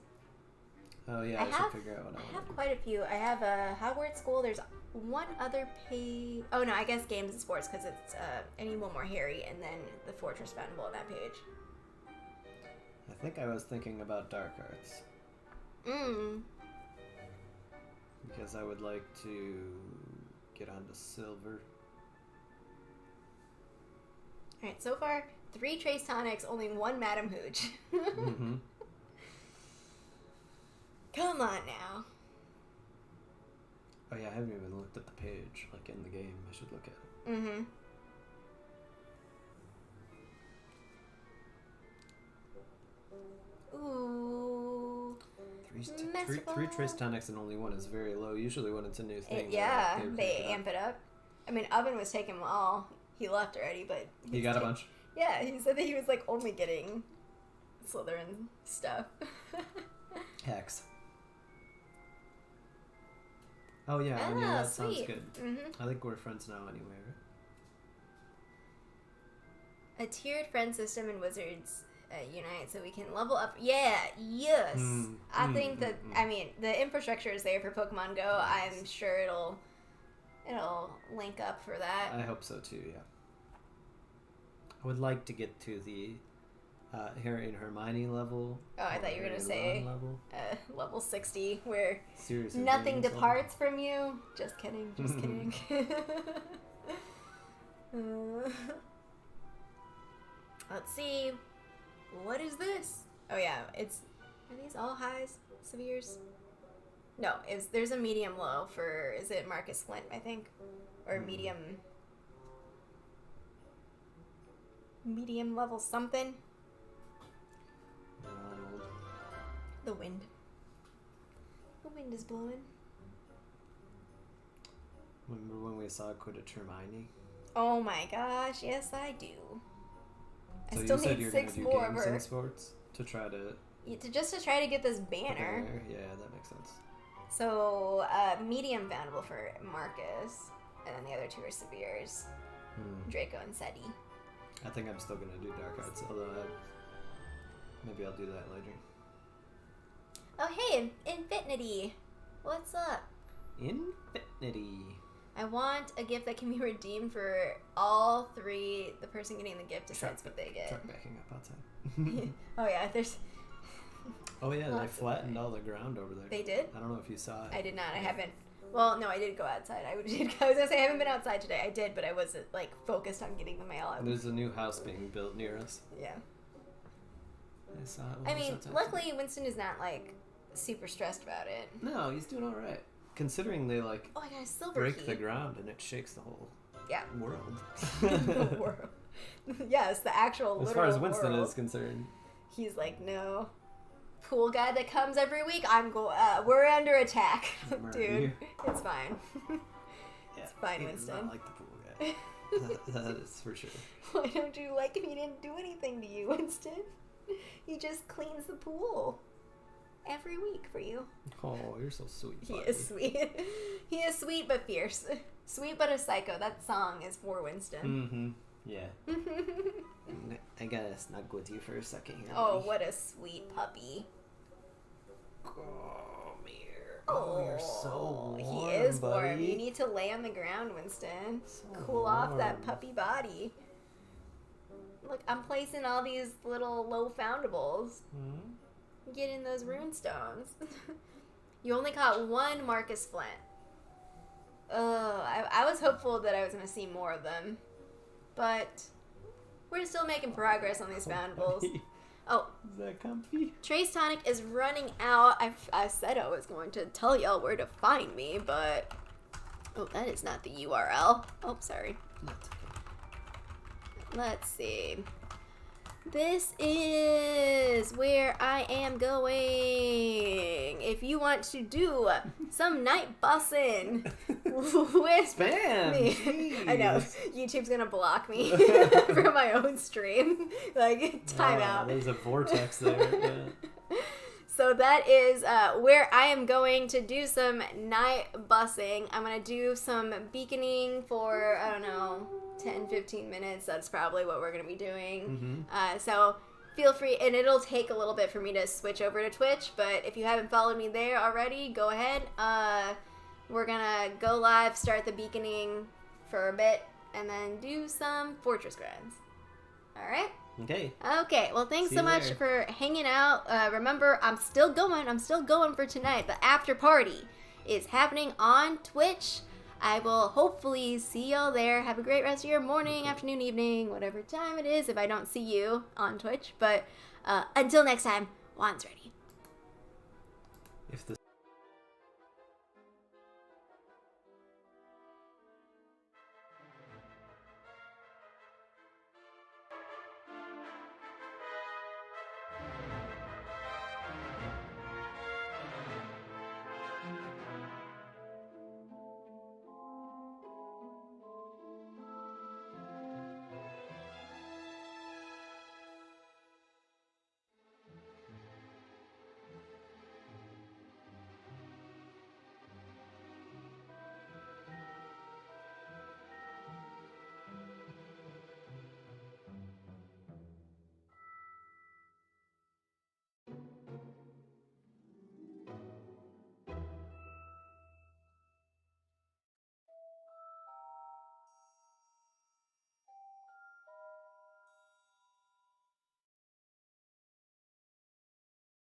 Oh yeah, I should figure out what I have quite a few. I have a Hogwarts School. There's one other page. Oh no, I guess games and sports because it's I need one more Harry and then the Fortress Foundable on that page. I think I was thinking about dark arts. Because I would like to get onto silver. Alright, so far 3 Trace Tonics, only 1 Madam Hooch. Mm-hmm. What was I doing? I was doing something. I just realized. Come on now. Oh yeah, I haven't even looked at the page, like in the game. I should look at it. Mm-hmm. Ooh. Three trace tonics and only one is very low. Usually when it's a new thing, they amp it up. I mean, Oven was taking them all. He left already, but... He got a bunch? Yeah, he said that he was, like, only getting Slytherin stuff. Hex. Oh, yeah, that sounds good. Mm-hmm. I think we're friends now anyway, right? A tiered friend system in Wizards Unite so we can level up. Yeah, yes. I think that, I mean, the infrastructure is there for Pokemon Go. Nice. I'm sure it'll link up for that. I hope so too, yeah. I would like to get to the Harry and Hermione level. Oh, I thought you were going to say level 60, where Seriously, nothing departs from you. Just kidding, just kidding. Let's see. What is this? Oh yeah, are these all highs? Severes? No, there's a medium low for, is it Marcus Flint, I think? Or medium level something? The wind. The wind is blowing. Remember when we saw Quidditch Hermione? Oh my gosh, yes I do. So I still you said need you're 6 gonna do more of games her. in sports to try to... Just to try to get this banner. Yeah, that makes sense. So, medium Foundable for Marcus, and then the other 2 are Severes. Draco and Seti. I think I'm still going to do Dark Arts, although maybe I'll do that later. Oh, hey, Infinity. What's up? Infinity. I want a gift that can be redeemed for all 3. The person getting the gift decides what they get. Truck backing up outside. Oh, yeah, there's... Oh, yeah, they flattened all the ground over there. They did? I don't know if you saw it. I did not. I haven't. Well, no, I did go outside. I was going to say I haven't been outside today. I did, but I wasn't, like, focused on getting the mail out. There's a new house being built near us. Yeah. I saw it. I mean, luckily Winston is not, like, super stressed about it. No, he's doing all right. Considering they, like, oh, I got a silver break key. the ground and it shakes the whole world. The world. Yes, the actual as far as Winston world. is concerned. He's like, no. Pool guy that comes every week, we're under attack. Dude, it's fine. It's fine, Winston. Not like the pool guy. that is for sure. Why don't you like him? He didn't do anything to you, Winston. He just cleans the pool every week for you. Oh, you're so sweet. He is sweet. He is sweet but fierce. Sweet but a psycho. That song is for Winston. Yeah. I gotta snuggle with you for a second here. Oh, what a sweet puppy. Come here. Oh, you're so warm. He is buddy. warm. You need to lay on the ground, Winston. So cool off warm. that puppy body. Look, I'm placing all these little low foundables. Get in those rune stones. You only caught 1 Marcus Flint. I was hopeful that I was going to see more of them. But we're still making progress on these foundables. Oh. Is that comfy? Trace Tonic is running out. I said I was going to tell y'all where to find me, but... Oh, that is not the URL. Oh, sorry. Let's see. This is where I am going. If you want to do some night bussing with me. Jeez. I know. YouTube's going to block me from my own stream. Like, time out. There's a vortex there. Yeah. So that is where I am going to do some night bussing. I'm going to do some beaconing for, I don't know, 10, 15 minutes. That's probably what we're going to be doing. So feel free, and it'll take a little bit for me to switch over to Twitch, but if you haven't followed me there already, go ahead. We're going to go live, start the beaconing for a bit, and then do some Fortress Grinds. All right? Okay, well, thanks so much for hanging out. Remember, I'm still going for tonight. The after party is happening on Twitch. I will hopefully see y'all there. Have a great rest of your morning, afternoon, evening, whatever time it is if I don't see you on Twitch. But until next time, Juan's ready. if the